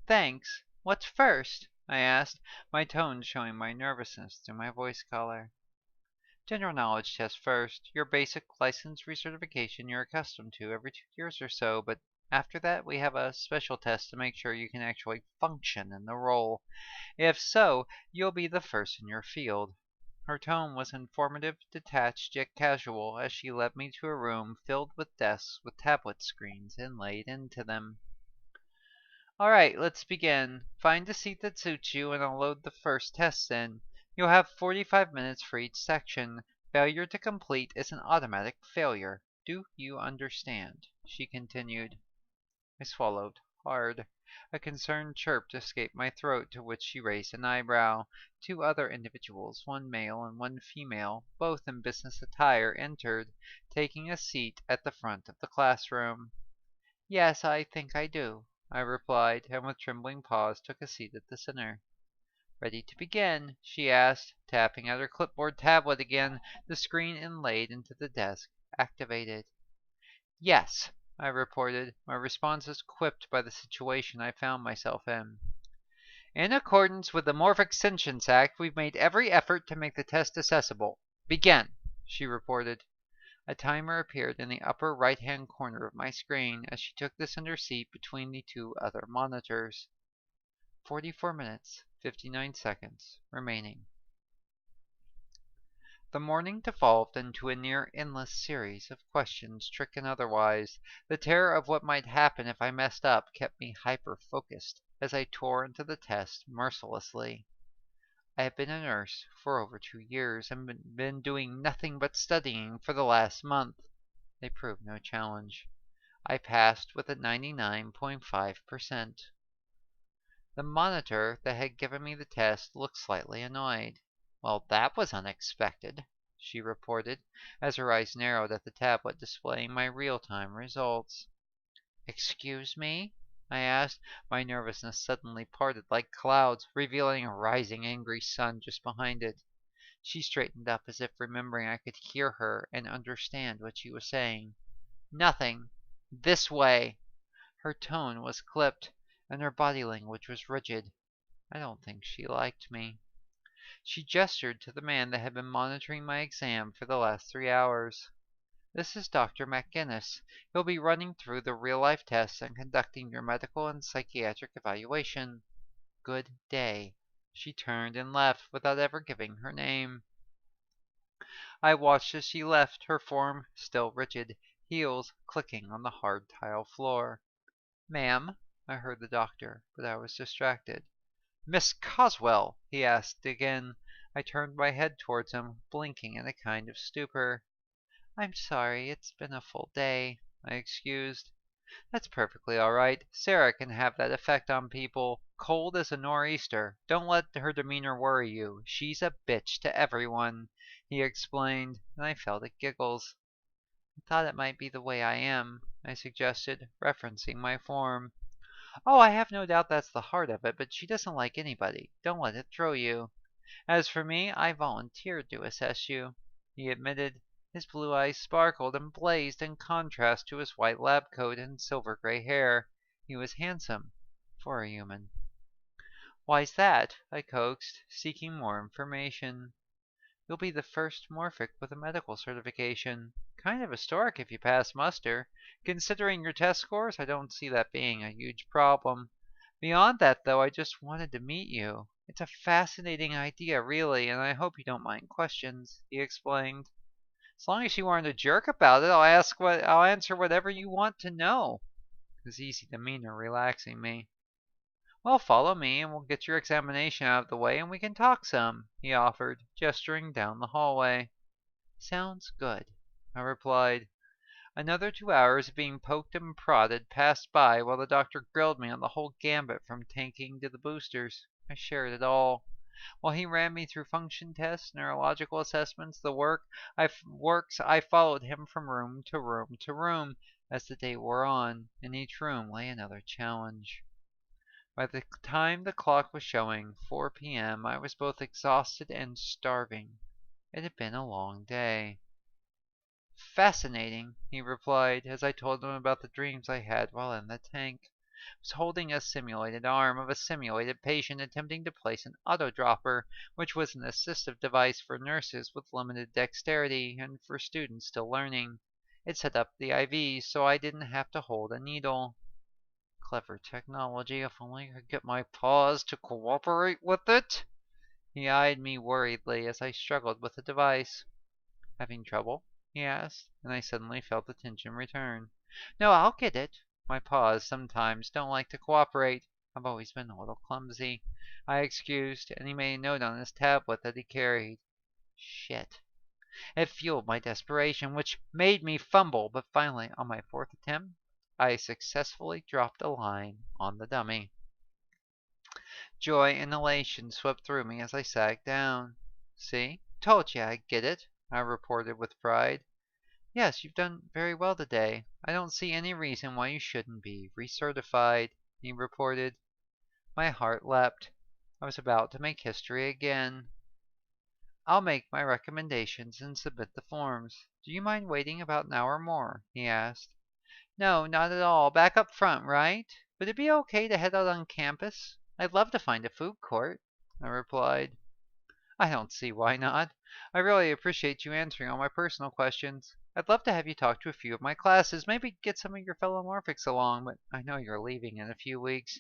thanks. What's first? I asked, my tone showing my nervousness through my voice color. General knowledge test first. Your basic license recertification you're accustomed to every 2 years or so, but after that we have a special test to make sure you can actually function in the role. If so, you'll be the first in your field. Her tone was informative, detached, yet casual as she led me to a room filled with desks with tablet screens inlaid into them. Alright, let's begin. Find a seat that suits you and I'll load the first test in. You'll have 45 minutes for each section. Failure to complete is an automatic failure. Do you understand? She continued. I swallowed hard. A concerned chirp escaped my throat, to which she raised an eyebrow. 2 other individuals, one male and one female, both in business attire, entered, taking a seat at the front of the classroom. Yes, I think I do, I replied, and with trembling paws took a seat at the center. Ready to begin? She asked, tapping at her clipboard tablet again, the screen inlaid into the desk activated. Yes, I reported, my responses quipped by the situation I found myself in. In accordance with the Morphic Sentience Act, we've made every effort to make the test accessible. Begin, she reported. A timer appeared in the upper right-hand corner of my screen as she took the center seat between the 2 other monitors. 44 minutes, 59 seconds remaining. The morning devolved into a near endless series of questions, trick and otherwise. The terror of what might happen if I messed up kept me hyper-focused as I tore into the test mercilessly. I have been a nurse for over 2 years and been doing nothing but studying for the last month. They proved no challenge. I passed with a 99.5%. The monitor that had given me the test looked slightly annoyed. Well, that was unexpected, she reported, as her eyes narrowed at the tablet displaying my real-time results. Excuse me? I asked, my nervousness suddenly parted like clouds, revealing a rising angry sun just behind it. She straightened up as if remembering I could hear her and understand what she was saying. Nothing. This way. Her tone was clipped, and her body language was rigid. I don't think she liked me. She gestured to the man that had been monitoring my exam for the last 3 hours. This is Dr. McGinnis. He'll be running through the real-life tests and conducting your medical and psychiatric evaluation. Good day. She turned and left without ever giving her name. I watched as she left, her form still rigid, heels clicking on the hard tile floor. Ma'am, I heard the doctor, but I was distracted. Miss Coswell, he asked again. I turned my head towards him, blinking in a kind of stupor. I'm sorry, it's been a full day, I excused. That's perfectly all right. Sarah can have that effect on people. Cold as a nor'easter. Don't let her demeanor worry you. She's a bitch to everyone, he explained, and I felt at giggles. I thought it might be the way I am, I suggested, referencing my form. Oh, I have no doubt that's the heart of it, but she doesn't like anybody. Don't let it throw you. As for me, I volunteered to assess you, he admitted. His blue eyes sparkled and blazed in contrast to his white lab coat and silver gray hair. He was handsome for a human. Why's that? I coaxed, seeking more information. You'll be the first Morphic with a medical certification. Kind of historic if you pass muster. Considering your test scores, I don't see that being a huge problem. Beyond that, though, I just wanted to meet you. It's a fascinating idea, really, and I hope you don't mind questions, he explained. As long as you aren't a jerk about it, I'll answer whatever you want to know. His easy demeanor relaxing me. Well, follow me and we'll get your examination out of the way and we can talk some, he offered, gesturing down the hallway. Sounds good, I replied. Another 2 hours of being poked and prodded passed by while the doctor grilled me on the whole gambit from tanking to the boosters. I shared it all. While he ran me through function tests, neurological assessments, the works, I followed him from room to room to room as the day wore on. In each room lay another challenge. By the time the clock was showing 4 p.m., I was both exhausted and starving. It had been a long day. Fascinating, he replied, as I told him about the dreams I had while in the tank. I was holding a simulated arm of a simulated patient attempting to place an autodropper, which was an assistive device for nurses with limited dexterity and for students still learning. It set up the IVs so I didn't have to hold a needle. Clever technology, if only I could get my paws to cooperate with it. He eyed me worriedly as I struggled with the device. Having trouble? He asked, and I suddenly felt the tension return. No, I'll get it. My paws sometimes don't like to cooperate. I've always been a little clumsy, I excused, and he made a note on his tablet that he carried. Shit. It fueled my desperation, which made me fumble, but finally, on my fourth attempt, I successfully dropped a line on the dummy. Joy and elation swept through me as I sat down. See? Told you I'd get it, I reported with pride. Yes, you've done very well today. I don't see any reason why you shouldn't be recertified, he reported. My heart leapt. I was about to make history again. I'll make my recommendations and submit the forms. Do you mind waiting about an hour more? He asked. No, not at all. Back up front, right? Would it be okay to head out on campus? I'd love to find a food court, I replied. I don't see why not. I really appreciate you answering all my personal questions. I'd love to have you talk to a few of my classes, maybe get some of your fellow Morphics along, but I know you're leaving in a few weeks.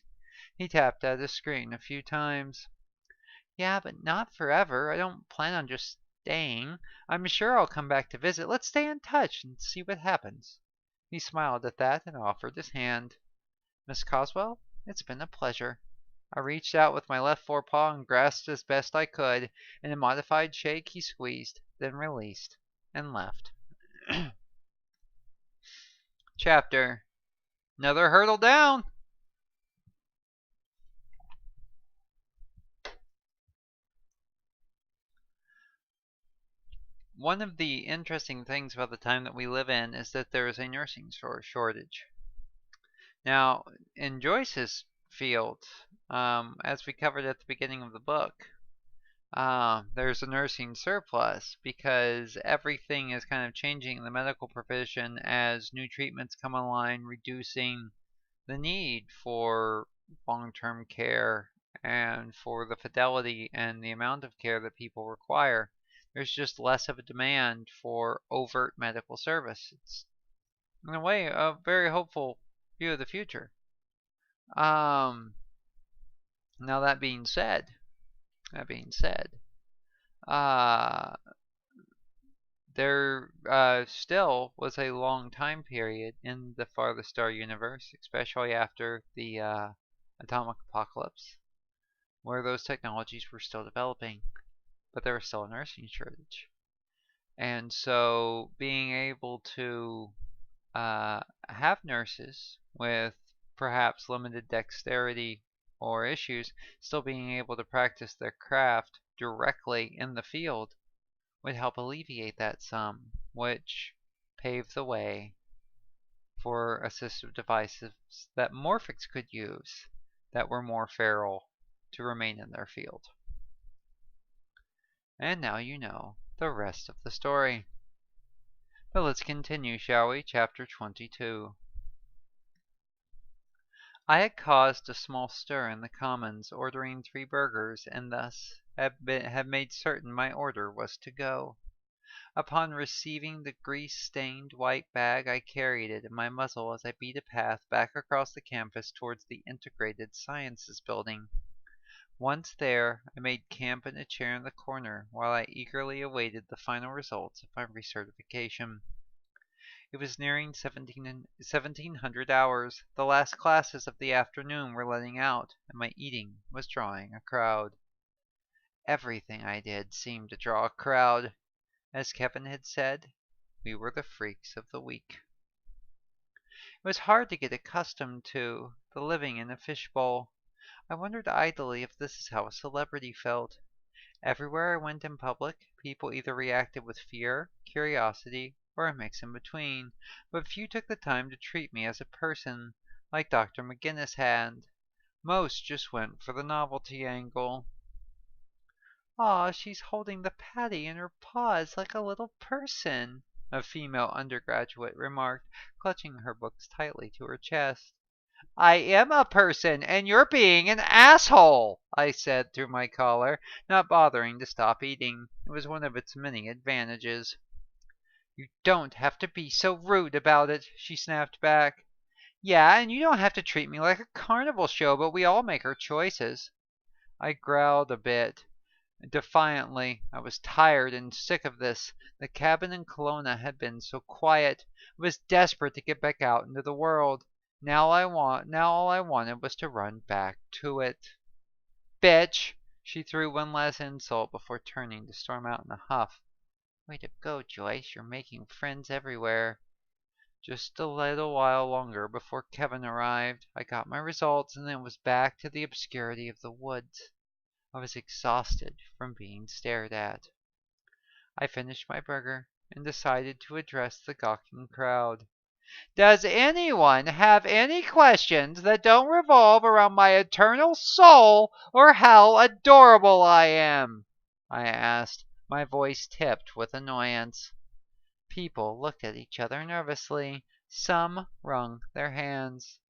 He tapped at his screen a few times. Yeah, but not forever. I don't plan on just staying. I'm sure I'll come back to visit. Let's stay in touch and see what happens. He smiled at that and offered his hand. Miss Coswell, it's been a pleasure. I reached out with my left forepaw and grasped as best I could. In a modified shake, he squeezed, then released, and left. Chapter. Another hurdle down. One of the interesting things about the time that we live in is that there is a nursing shortage. Now, in Joyce's field, as we covered at the beginning of the book, there's a nursing surplus because everything is kind of changing in the medical profession as new treatments come online, reducing the need for long-term care and for the fidelity and the amount of care that people require. There's just less of a demand for overt medical service. It's, in a way, a very hopeful view of the future. Now that being said, there still was a long time period in the Farthest Star Universe, especially after the atomic apocalypse, where those technologies were still developing, but there was still a nursing shortage. And so being able to have nurses with perhaps limited dexterity or issues still being able to practice their craft directly in the field would help alleviate that some, which paved the way for assistive devices that Morphics could use that were more feral to remain in their field. And now you know the rest of the story. But let's continue, shall we? Chapter 22. I had caused a small stir in the Commons, ordering 3 burgers, and thus had made certain my order was to go. Upon receiving the grease-stained white bag, I carried it in my muzzle as I beat a path back across the campus towards the Integrated Sciences building. Once there, I made camp in a chair in the corner while I eagerly awaited the final results of my recertification. It was nearing 1700 hours. The last classes of the afternoon were letting out, and my eating was drawing a crowd. Everything I did seemed to draw a crowd. As Kevin had said, we were the freaks of the week. It was hard to get accustomed to the living in a fishbowl. I wondered idly if this is how a celebrity felt. Everywhere I went in public, people either reacted with fear, curiosity, or a mix in between, but few took the time to treat me as a person, like Dr. McGinnis had. Most just went for the novelty angle. "Aw, she's holding the patty in her paws like a little person," a female undergraduate remarked, clutching her books tightly to her chest. "I am a person, and you're being an asshole," I said through my collar, not bothering to stop eating. It was one of its many advantages. "You don't have to be so rude about it," she snapped back. "Yeah, and you don't have to treat me like a carnival show, but we all make our choices." I growled a bit. Defiantly, I was tired and sick of this. The cabin in Kelowna had been so quiet. I was desperate to get back out into the world. Now all I wanted was to run back to it. "Bitch!" She threw one last insult before turning to storm out in a huff. "Way to go, Joyce. You're making friends everywhere." Just a little while longer before Kevin arrived. I got my results and then was back to the obscurity of the woods. I was exhausted from being stared at. I finished my burger and decided to address the gawking crowd. "Does anyone have any questions that don't revolve around my eternal soul or how adorable I am?" I asked, my voice tipped with annoyance. People looked at each other nervously. Some wrung their hands.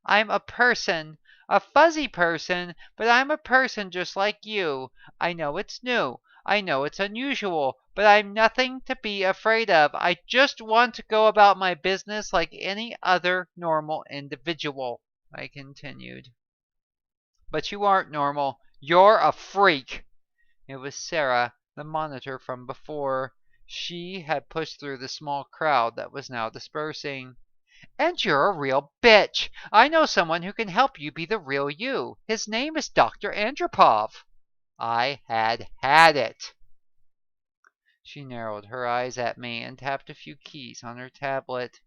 "I'm a person, a fuzzy person, but I'm a person just like you. I know it's new. I know it's unusual, but I'm nothing to be afraid of. I just want to go about my business like any other normal individual," I continued. "But you aren't normal. You're a freak." It was Sarah, the monitor from before. She had pushed through the small crowd that was now dispersing. "And you're a real bitch. I know someone who can help you be the real you. His name is Dr. Andropov." I had it. She narrowed her eyes at me and tapped a few keys on her tablet.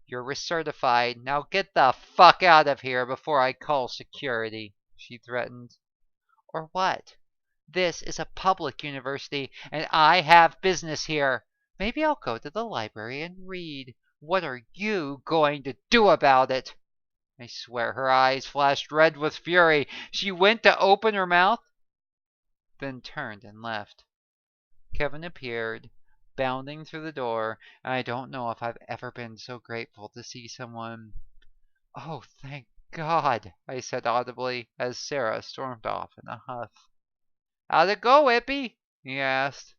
"You're recertified. Now get the fuck out of here before I call security," she threatened. "Or what? This is a public university, and I have business here. Maybe I'll go to the library and read. What are you going to do about it?" I swear her eyes flashed red with fury. She went to open her mouth, then turned and left. Kevin appeared, bounding through the door, and I don't know if I've ever been so grateful to see someone. "Oh, thank God," I said audibly as Sarah stormed off in a huff. "How'd it go, Ippy?" he asked.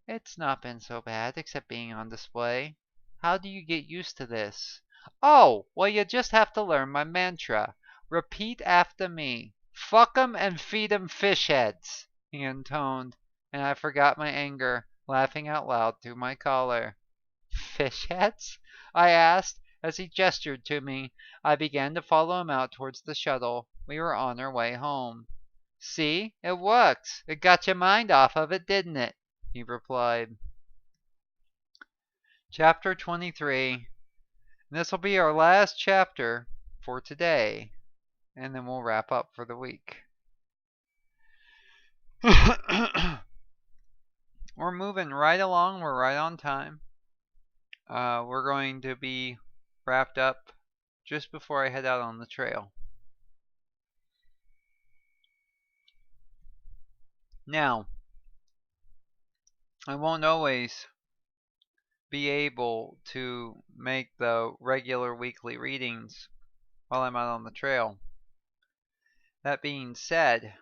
"It's not been so bad, except being on display. How do you get used to this?" "Oh, well, you just have to learn my mantra. Repeat after me. Fuck 'em and feed 'em fish heads," he intoned, and I forgot my anger, laughing out loud through my collar. "Fish heads?" I asked as he gestured to me. I began to follow him out towards the shuttle. We were on our way home. "See, it works. It got your mind off of it, didn't it?" he replied. Chapter 23. And this will be our last chapter for today, and then we'll wrap up for the week. We're moving right along. We're right on time. We're going to be wrapped up just before I head out on the trail. Now, I won't always be able to make the regular weekly readings while I'm out on the trail. That being said,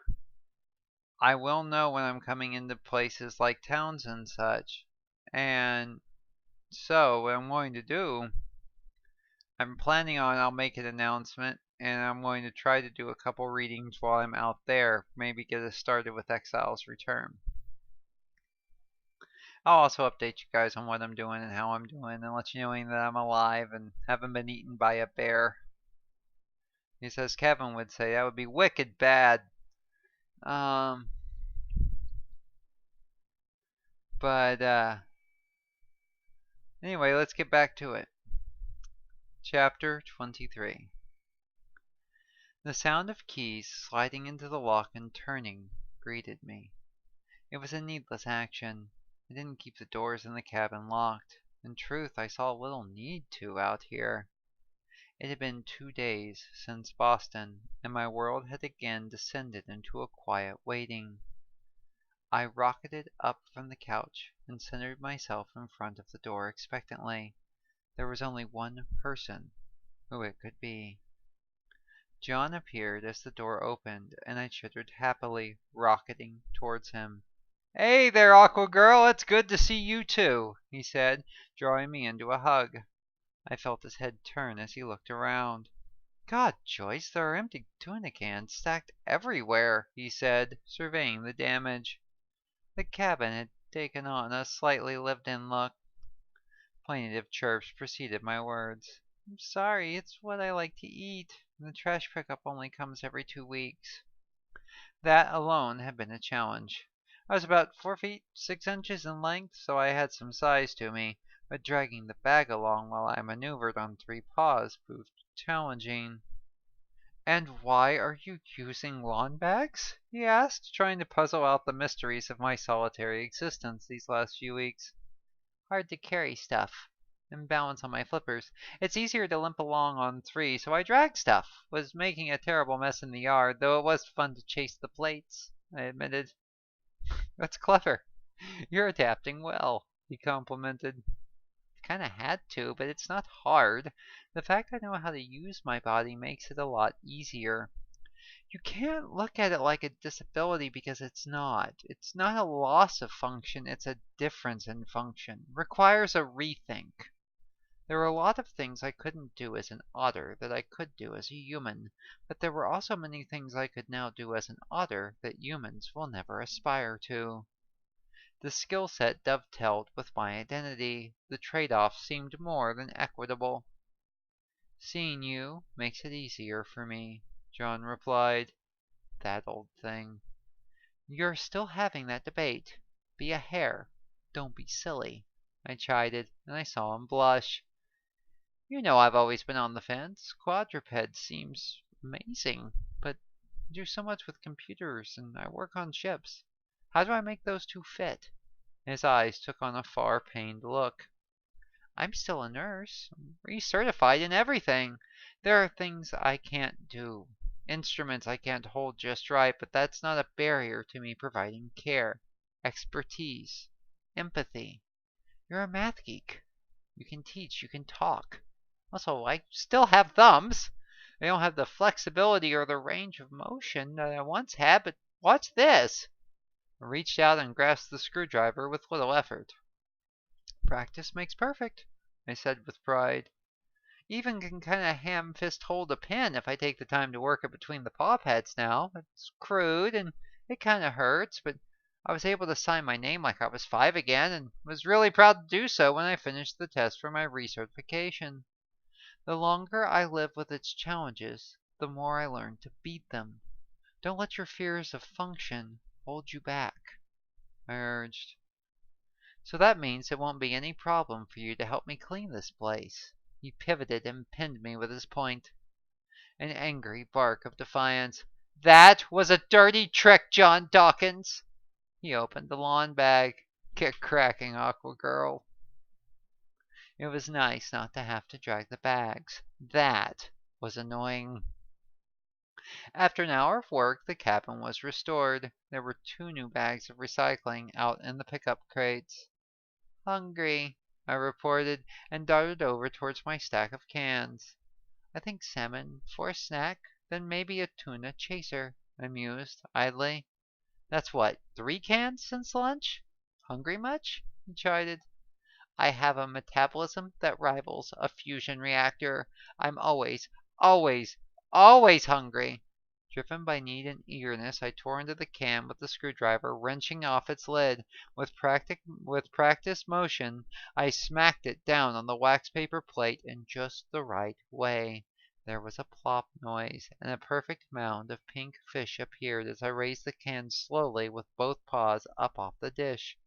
I will know when I'm coming into places like towns and such. And so, what I'm going to do, I'm planning on I'll make an announcement and I'm going to try to do a couple readings while I'm out there. Maybe get us started with Exile's Return. I'll also update you guys on what I'm doing and how I'm doing and let you know that I'm alive and haven't been eaten by a bear. He says Kevin would say that would be wicked bad. But anyway, let's get back to it. Chapter 23. The sound of keys sliding into the lock and turning greeted me. It was a needless action. I didn't keep the doors in the cabin locked. In truth, I saw little need to out here. It had been 2 days since Boston, and my world had again descended into a quiet waiting. I rocketed up from the couch and centered myself in front of the door expectantly. There was only one person who it could be. John appeared as the door opened, and I chittered happily, rocketing towards him. "Hey there, Aqua Girl, it's good to see you too," he said, drawing me into a hug. I felt his head turn as he looked around. "God, Joyce, there are empty tuna cans stacked everywhere," he said, surveying the damage. The cabin had taken on a slightly lived-in look. Plaintive chirps preceded my words. "I'm sorry, it's what I like to eat, and the trash pickup only comes every 2 weeks." That alone had been a challenge. I was about 4 feet 6 inches in length, so I had some size to me, but dragging the bag along while I maneuvered on 3 paws proved challenging. "And why are you using lawn bags?" he asked, trying to puzzle out the mysteries of my solitary existence these last few weeks. "Hard to carry stuff and balance on my flippers. It's easier to limp along on 3, so I drag stuff. Was making a terrible mess in the yard, though it was fun to chase the plates," I admitted. "That's clever. You're adapting well," he complimented. "Kinda had to, but it's not hard. The fact I know how to use my body makes it a lot easier. You can't look at it like a disability because it's not. It's not a loss of function, it's a difference in function. Requires a rethink. There were a lot of things I couldn't do as an otter that I could do as a human, but there were also many things I could now do as an otter that humans will never aspire to. The skill set dovetailed with my identity. The trade-off seemed more than equitable. "Seeing you makes it easier for me," John replied. That old thing. "You're still having that debate. Be a hare. Don't be silly," I chided, and I saw him blush. "You know I've always been on the fence. Quadruped seems amazing, but I do so much with computers and I work on ships. How do I make those two fit?" His eyes took on a far pained look. "I'm still a nurse. I'm recertified in everything. There are things I can't do. Instruments I can't hold just right, but that's not a barrier to me providing care, expertise, empathy. You're a math geek. You can teach, you can talk. Also, I still have thumbs. They don't have the flexibility or the range of motion that I once had, but watch this." I reached out and grasped the screwdriver with little effort. "Practice makes perfect," I said with pride. "Even can kinda ham-fist hold a pen if I take the time to work it between the paw pads now. It's crude and it kinda hurts, but I was able to sign my name like I was 5 again and was really proud to do so when I finished the test for my recertification. The longer I live with its challenges, the more I learn to beat them. Don't let your fears of function hold you back," I urged. "So that means it won't be any problem for you to help me clean this place." He pivoted and pinned me with his point. An angry bark of defiance. "That was a dirty trick, John Dawkins." He opened the lawn bag. "Get cracking, Aqua Girl." It was nice not to have to drag the bags. That was annoying. After an hour of work, the cabin was restored. There were 2 new bags of recycling out in the pickup crates. "Hungry," I reported, and darted over towards my stack of cans. I I think salmon for a snack, then maybe a tuna chaser, I mused idly. That's what, 3 cans since lunch? Hungry much? He chided. I have a metabolism that rivals a fusion reactor. I'm always, always hungry. Driven by need and eagerness, I tore into the can with the screwdriver, wrenching off its lid. With practiced motion, I smacked it down on the wax paper plate in just the right way. There was a plop noise, and a perfect mound of pink fish appeared as I raised the can slowly with both paws up off the dish.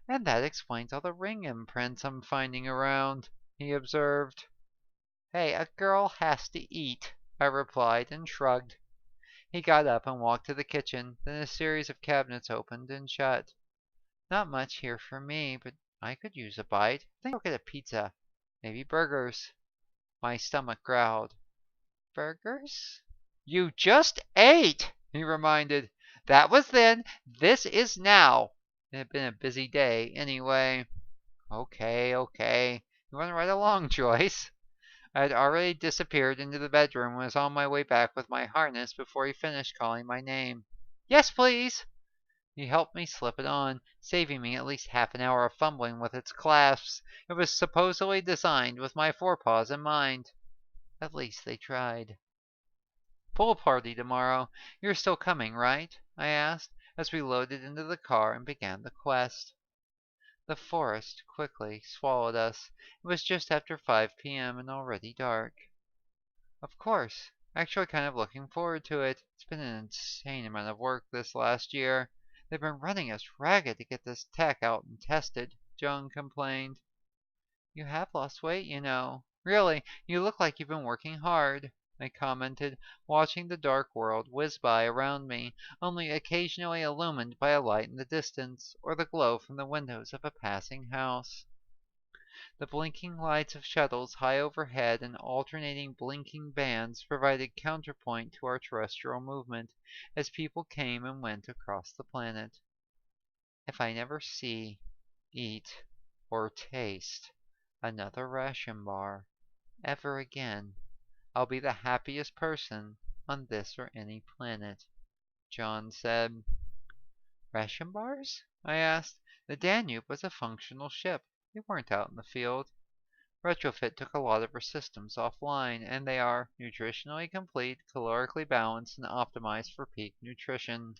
And that explains all the ring imprints I'm finding around, he observed. Hey, a girl has to eat, I replied and shrugged. He got up and walked to the kitchen, then a series of cabinets opened and shut. Not much here for me, but I could use a bite. I think I'll get a pizza. Maybe burgers. My stomach growled. Burgers? You just ate, he reminded. That was then. This is now. It had been a busy day, anyway. Okay. You run right along, Joyce. I had already disappeared into the bedroom and was on my way back with my harness before he finished calling my name. Yes, please. He helped me slip it on, saving me at least half an hour of fumbling with its clasps. It was supposedly designed with my forepaws in mind. At least they tried. Pool party tomorrow. You're still coming, right? I asked, as we loaded into the car and began the quest. The forest quickly swallowed us. It was just after 5 p.m. and already dark. Of course. Actually kind of looking forward to it. It's been an insane amount of work this last year. They've been running us ragged to get this tech out and tested, Joan complained. You have lost weight, you know. Really, you look like you've been working hard, I commented, watching the dark world whiz by around me, only occasionally illumined by a light in the distance or the glow from the windows of a passing house. The blinking lights of shuttles high overhead and alternating blinking bands provided counterpoint to our terrestrial movement as people came and went across the planet. If I never see, eat, or taste another ration bar ever again, I'll be the happiest person on this or any planet, John said. Ration bars? I asked. The Danube was a functional ship. They weren't out in the field. Retrofit took a lot of her systems offline, and they are nutritionally complete, calorically balanced, and optimized for peak nutrition.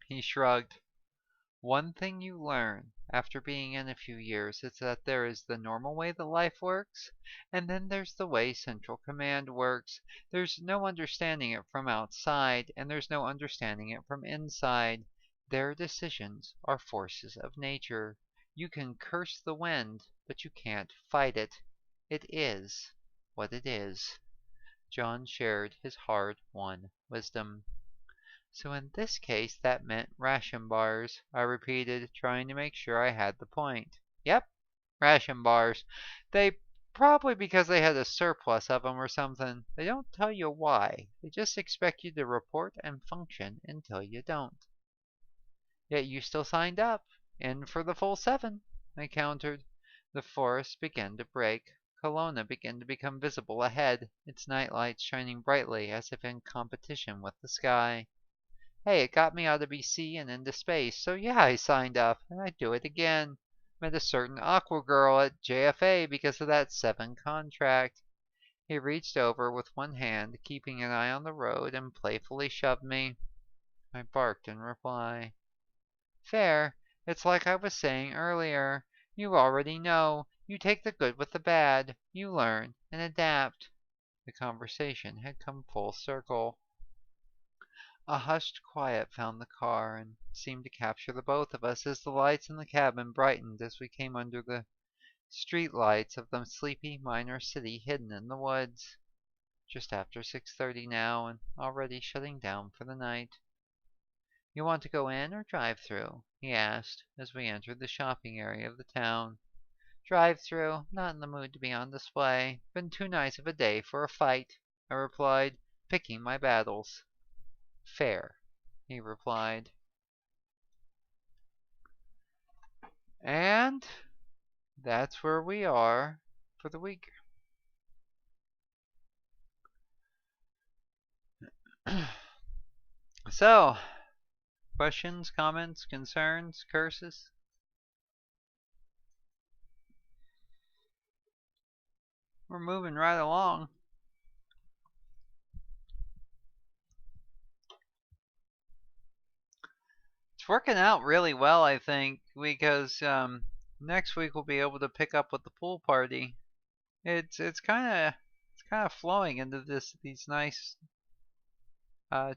He shrugged. One thing you learn after being in a few years is that there is the normal way that life works, and then there's the way Central Command works. There's no understanding it from outside, and there's no understanding it from inside. Their decisions are forces of nature. You can curse the wind, but you can't fight it. It is what it is. John shared his hard-won wisdom. So in this case, that meant ration bars, I repeated, trying to make sure I had the point. Yep, ration bars. They probably because they had a surplus of them or something. They don't tell you why. They just expect you to report and function until you don't. Yet you still signed up. In for the full 7, I countered. The forest began to break. Kelowna began to become visible ahead, its nightlights shining brightly as if in competition with the sky. Hey, it got me out of BC and into space, so yeah, I signed up, and I'd do it again. Met a certain Aqua girl at JFA because of that 7 contract. He reached over with one hand, keeping an eye on the road, and playfully shoved me. I barked in reply. Fair. It's like I was saying earlier. You already know. You take the good with the bad. You learn and adapt. The conversation had come full circle. A hushed quiet found the car and seemed to capture the both of us as the lights in the cabin brightened as we came under the street lights of the sleepy minor city hidden in the woods. Just after 6:30 now and already shutting down for the night. You want to go in or drive through? He asked as we entered the shopping area of the town. Drive through. Not in the mood to be on display. Been too nice of a day for a fight, I replied, picking my battles. Fair, he replied. And that's where we are for the week. So, questions, comments, concerns, curses? We're moving right along. It's working out really well, I think, because next week we'll be able to pick up with the pool party. It's kind of flowing into these nice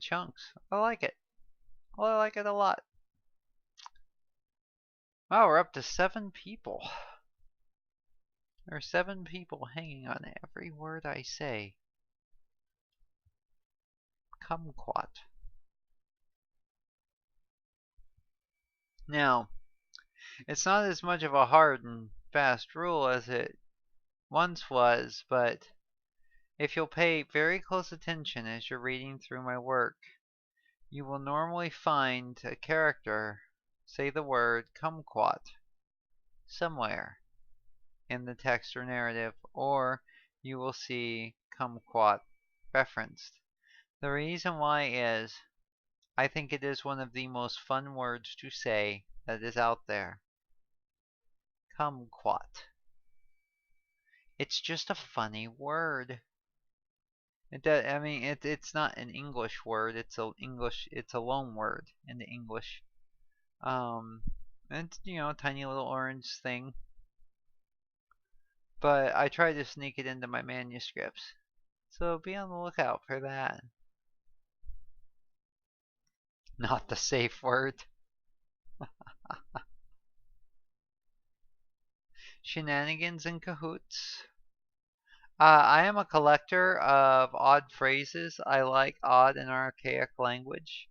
chunks. I like it. Well, I like it a lot. Wow, we're up to 7 people. There are 7 people hanging on every word I say. Kumquat. Now, it's not as much of a hard and fast rule as it once was, but if you'll pay very close attention as you're reading through my work, you will normally find a character say the word kumquat somewhere in the text or narrative, or you will see kumquat referenced. The reason why is I think it is one of the most fun words to say that is out there. Kumquat. It's just a funny word. It's not an English word. It's a loan word in the English. And it's, a tiny little orange thing. But I try to sneak it into my manuscripts. So be on the lookout for that. Not the safe word. Shenanigans and cahoots. I am a collector of odd phrases. I like odd and archaic language.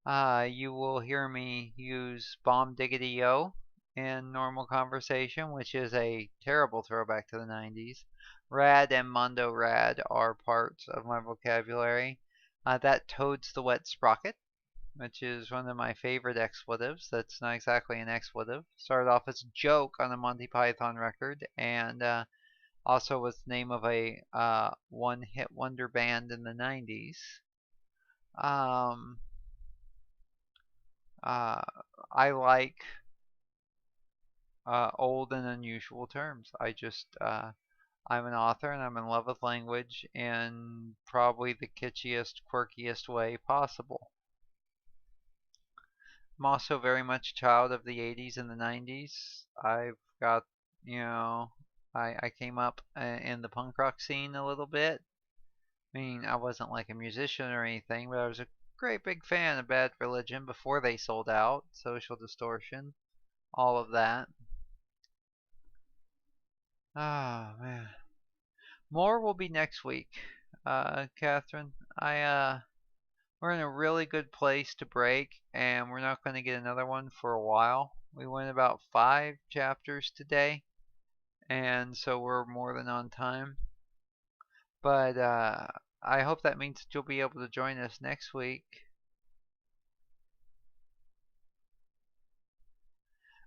You will hear me use bomb diggity yo in normal conversation, which is a terrible throwback to the 90s. Rad and mondo rad are parts of my vocabulary. That toads the wet sprocket, which is one of my favorite expletives. That's not exactly an expletive. Started off as a joke on a Monty Python record, and also was the name of a one-hit wonder band in the 90s. I like old and unusual terms. I'm an author and I'm in love with language in probably the kitschiest, quirkiest way possible. I'm also very much a child of the 80s and the 90s. I've got, I came up in the punk rock scene a little bit. I mean, I wasn't like a musician or anything, but I was a great big fan of Bad Religion before they sold out, Social Distortion, all of that. Oh, man. More will be next week, Catherine. We're in a really good place to break, and we're not going to get another one for a while. We went about 5 chapters today, and so we're more than on time. But I hope that means that you'll be able to join us next week.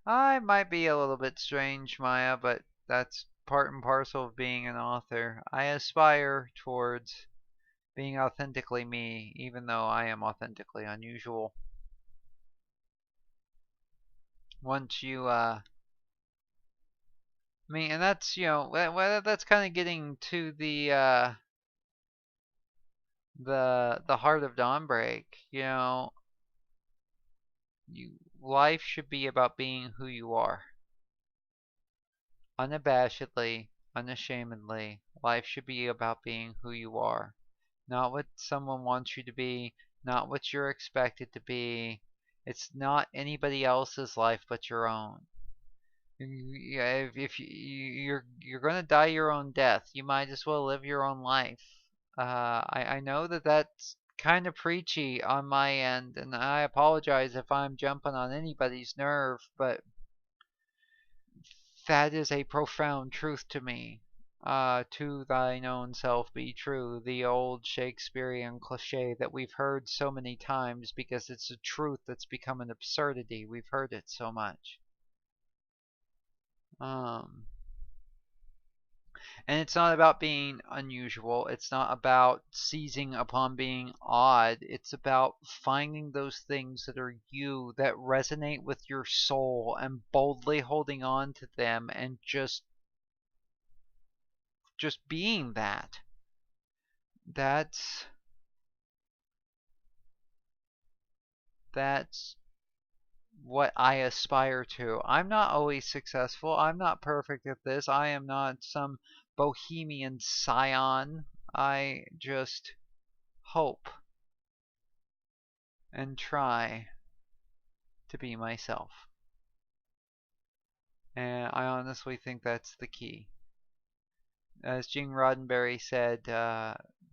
I might be a little bit strange, Maya, but that's part and parcel of being an author. I aspire towards being authentically me, even though I am authentically unusual. Once you, and that's, that's kind of getting to the heart of Dawnbreak. Life should be about being who you are. Unabashedly, unashamedly, life should be about being who you are. Not what someone wants you to be, not what you're expected to be. It's not anybody else's life but your own. If you're gonna die your own death, you might as well live your own life. I know that that's kind of preachy on my end, and I apologize if I'm jumping on anybody's nerve, but that is a profound truth to me. To thine own self be true, the old Shakespearean cliche that we've heard so many times because it's a truth that's become an absurdity. We've heard it so much. And it's not about being unusual. It's not about seizing upon being odd. It's about finding those things that are you, that resonate with your soul, and boldly holding on to them and just being that. That's what I aspire to. I'm not always successful. I'm not perfect at this. I am not some bohemian scion. I just hope and try to be myself. And I honestly think that's the key. As Gene Roddenberry said,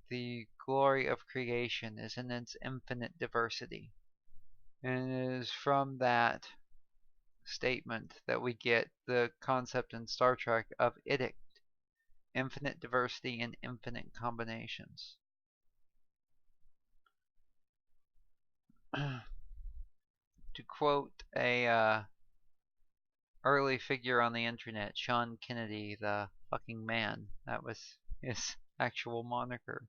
the glory of creation is in its infinite diversity. And it is from that statement that we get the concept in Star Trek of IDIC, infinite diversity and infinite combinations. To quote a early figure on the internet, Sean Kennedy, the fucking man, that was his actual moniker.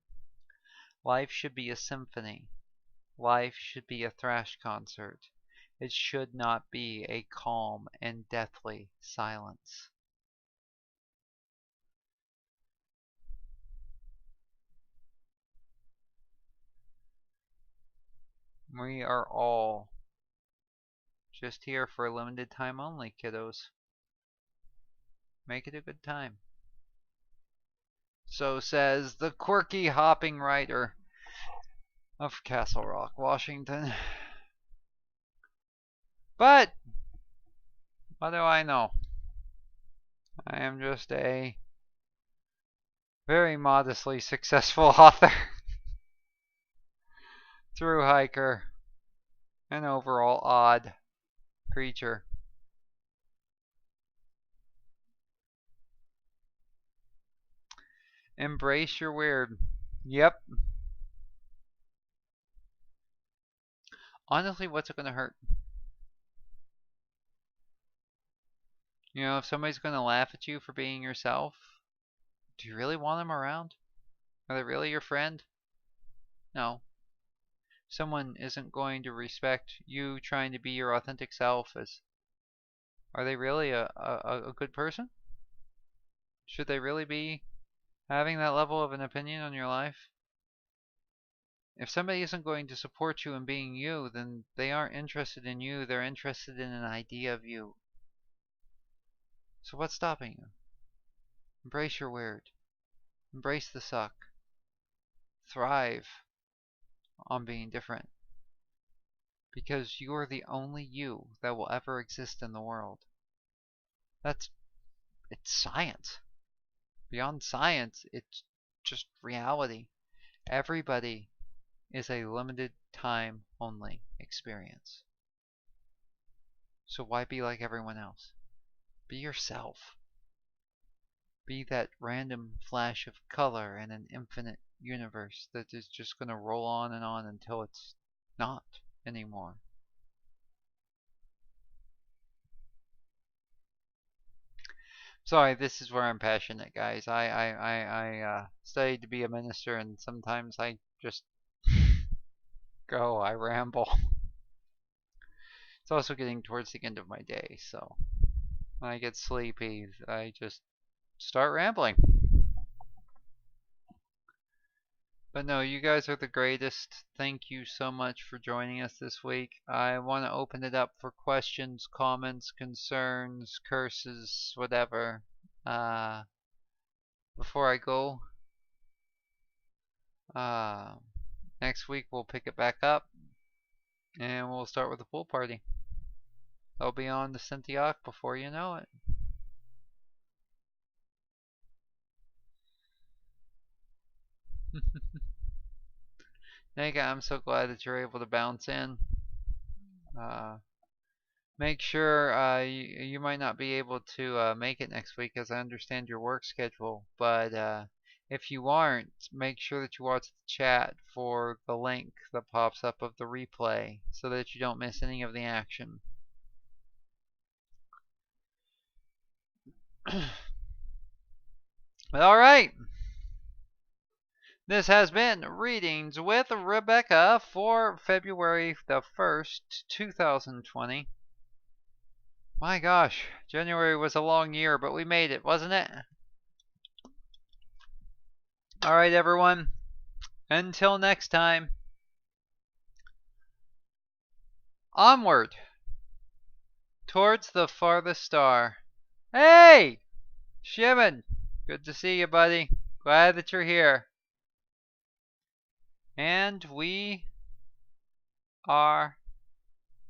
Life should be a symphony. Life should be a thrash concert. It should not be a calm and deathly silence. We are all just here for a limited time only, kiddos. Make it a good time. So says the quirky hopping writer of Castle Rock, Washington. But what do I know? I am just a very modestly successful author, through hiker, an overall odd creature. Embrace your weird. Yep. Honestly, what's it gonna hurt? You know, if somebody's gonna laugh at you for being yourself, do you really want them around? Are they really your friend? No. Someone isn't going to respect you trying to be your authentic self. Are they really a good person? Should they really be having that level of an opinion on your life? If somebody isn't going to support you in being you, then they aren't interested in you. They're interested in an idea of you. So what's stopping you? Embrace your weird. Embrace the suck. Thrive on being different. Because you are the only you that will ever exist in the world. It's science. Beyond science, it's just reality. Everybody is a limited time only experience. So why be like everyone else? Be yourself. Be that random flash of color in an infinite universe that is just going to roll on until it's not anymore. Sorry, this is where I'm passionate, guys. I studied to be a minister, and sometimes I just I ramble. It's also getting towards the end of my day, so when I get sleepy, I just start rambling. But no, you guys are the greatest. Thank you so much for joining us this week. I want to open it up for questions, comments, concerns, curses, whatever. Before I go, next week we'll pick it back up and we'll start with the pool party. I'll be on to Cynthia before you know it. Nega, I'm so glad that you're able to bounce in. Make sure you might not be able to make it next week, as I understand your work schedule. But if you aren't, make sure that you watch the chat for the link that pops up of the replay so that you don't miss any of the action. But all right. This has been Readings with Rebecca for February the 1st, 2020. My gosh, January was a long year, but we made it, wasn't it? All right, everyone. Until next time, onward towards the farthest star. Hey, Shimon, good to see you, buddy. Glad that you're here. And we are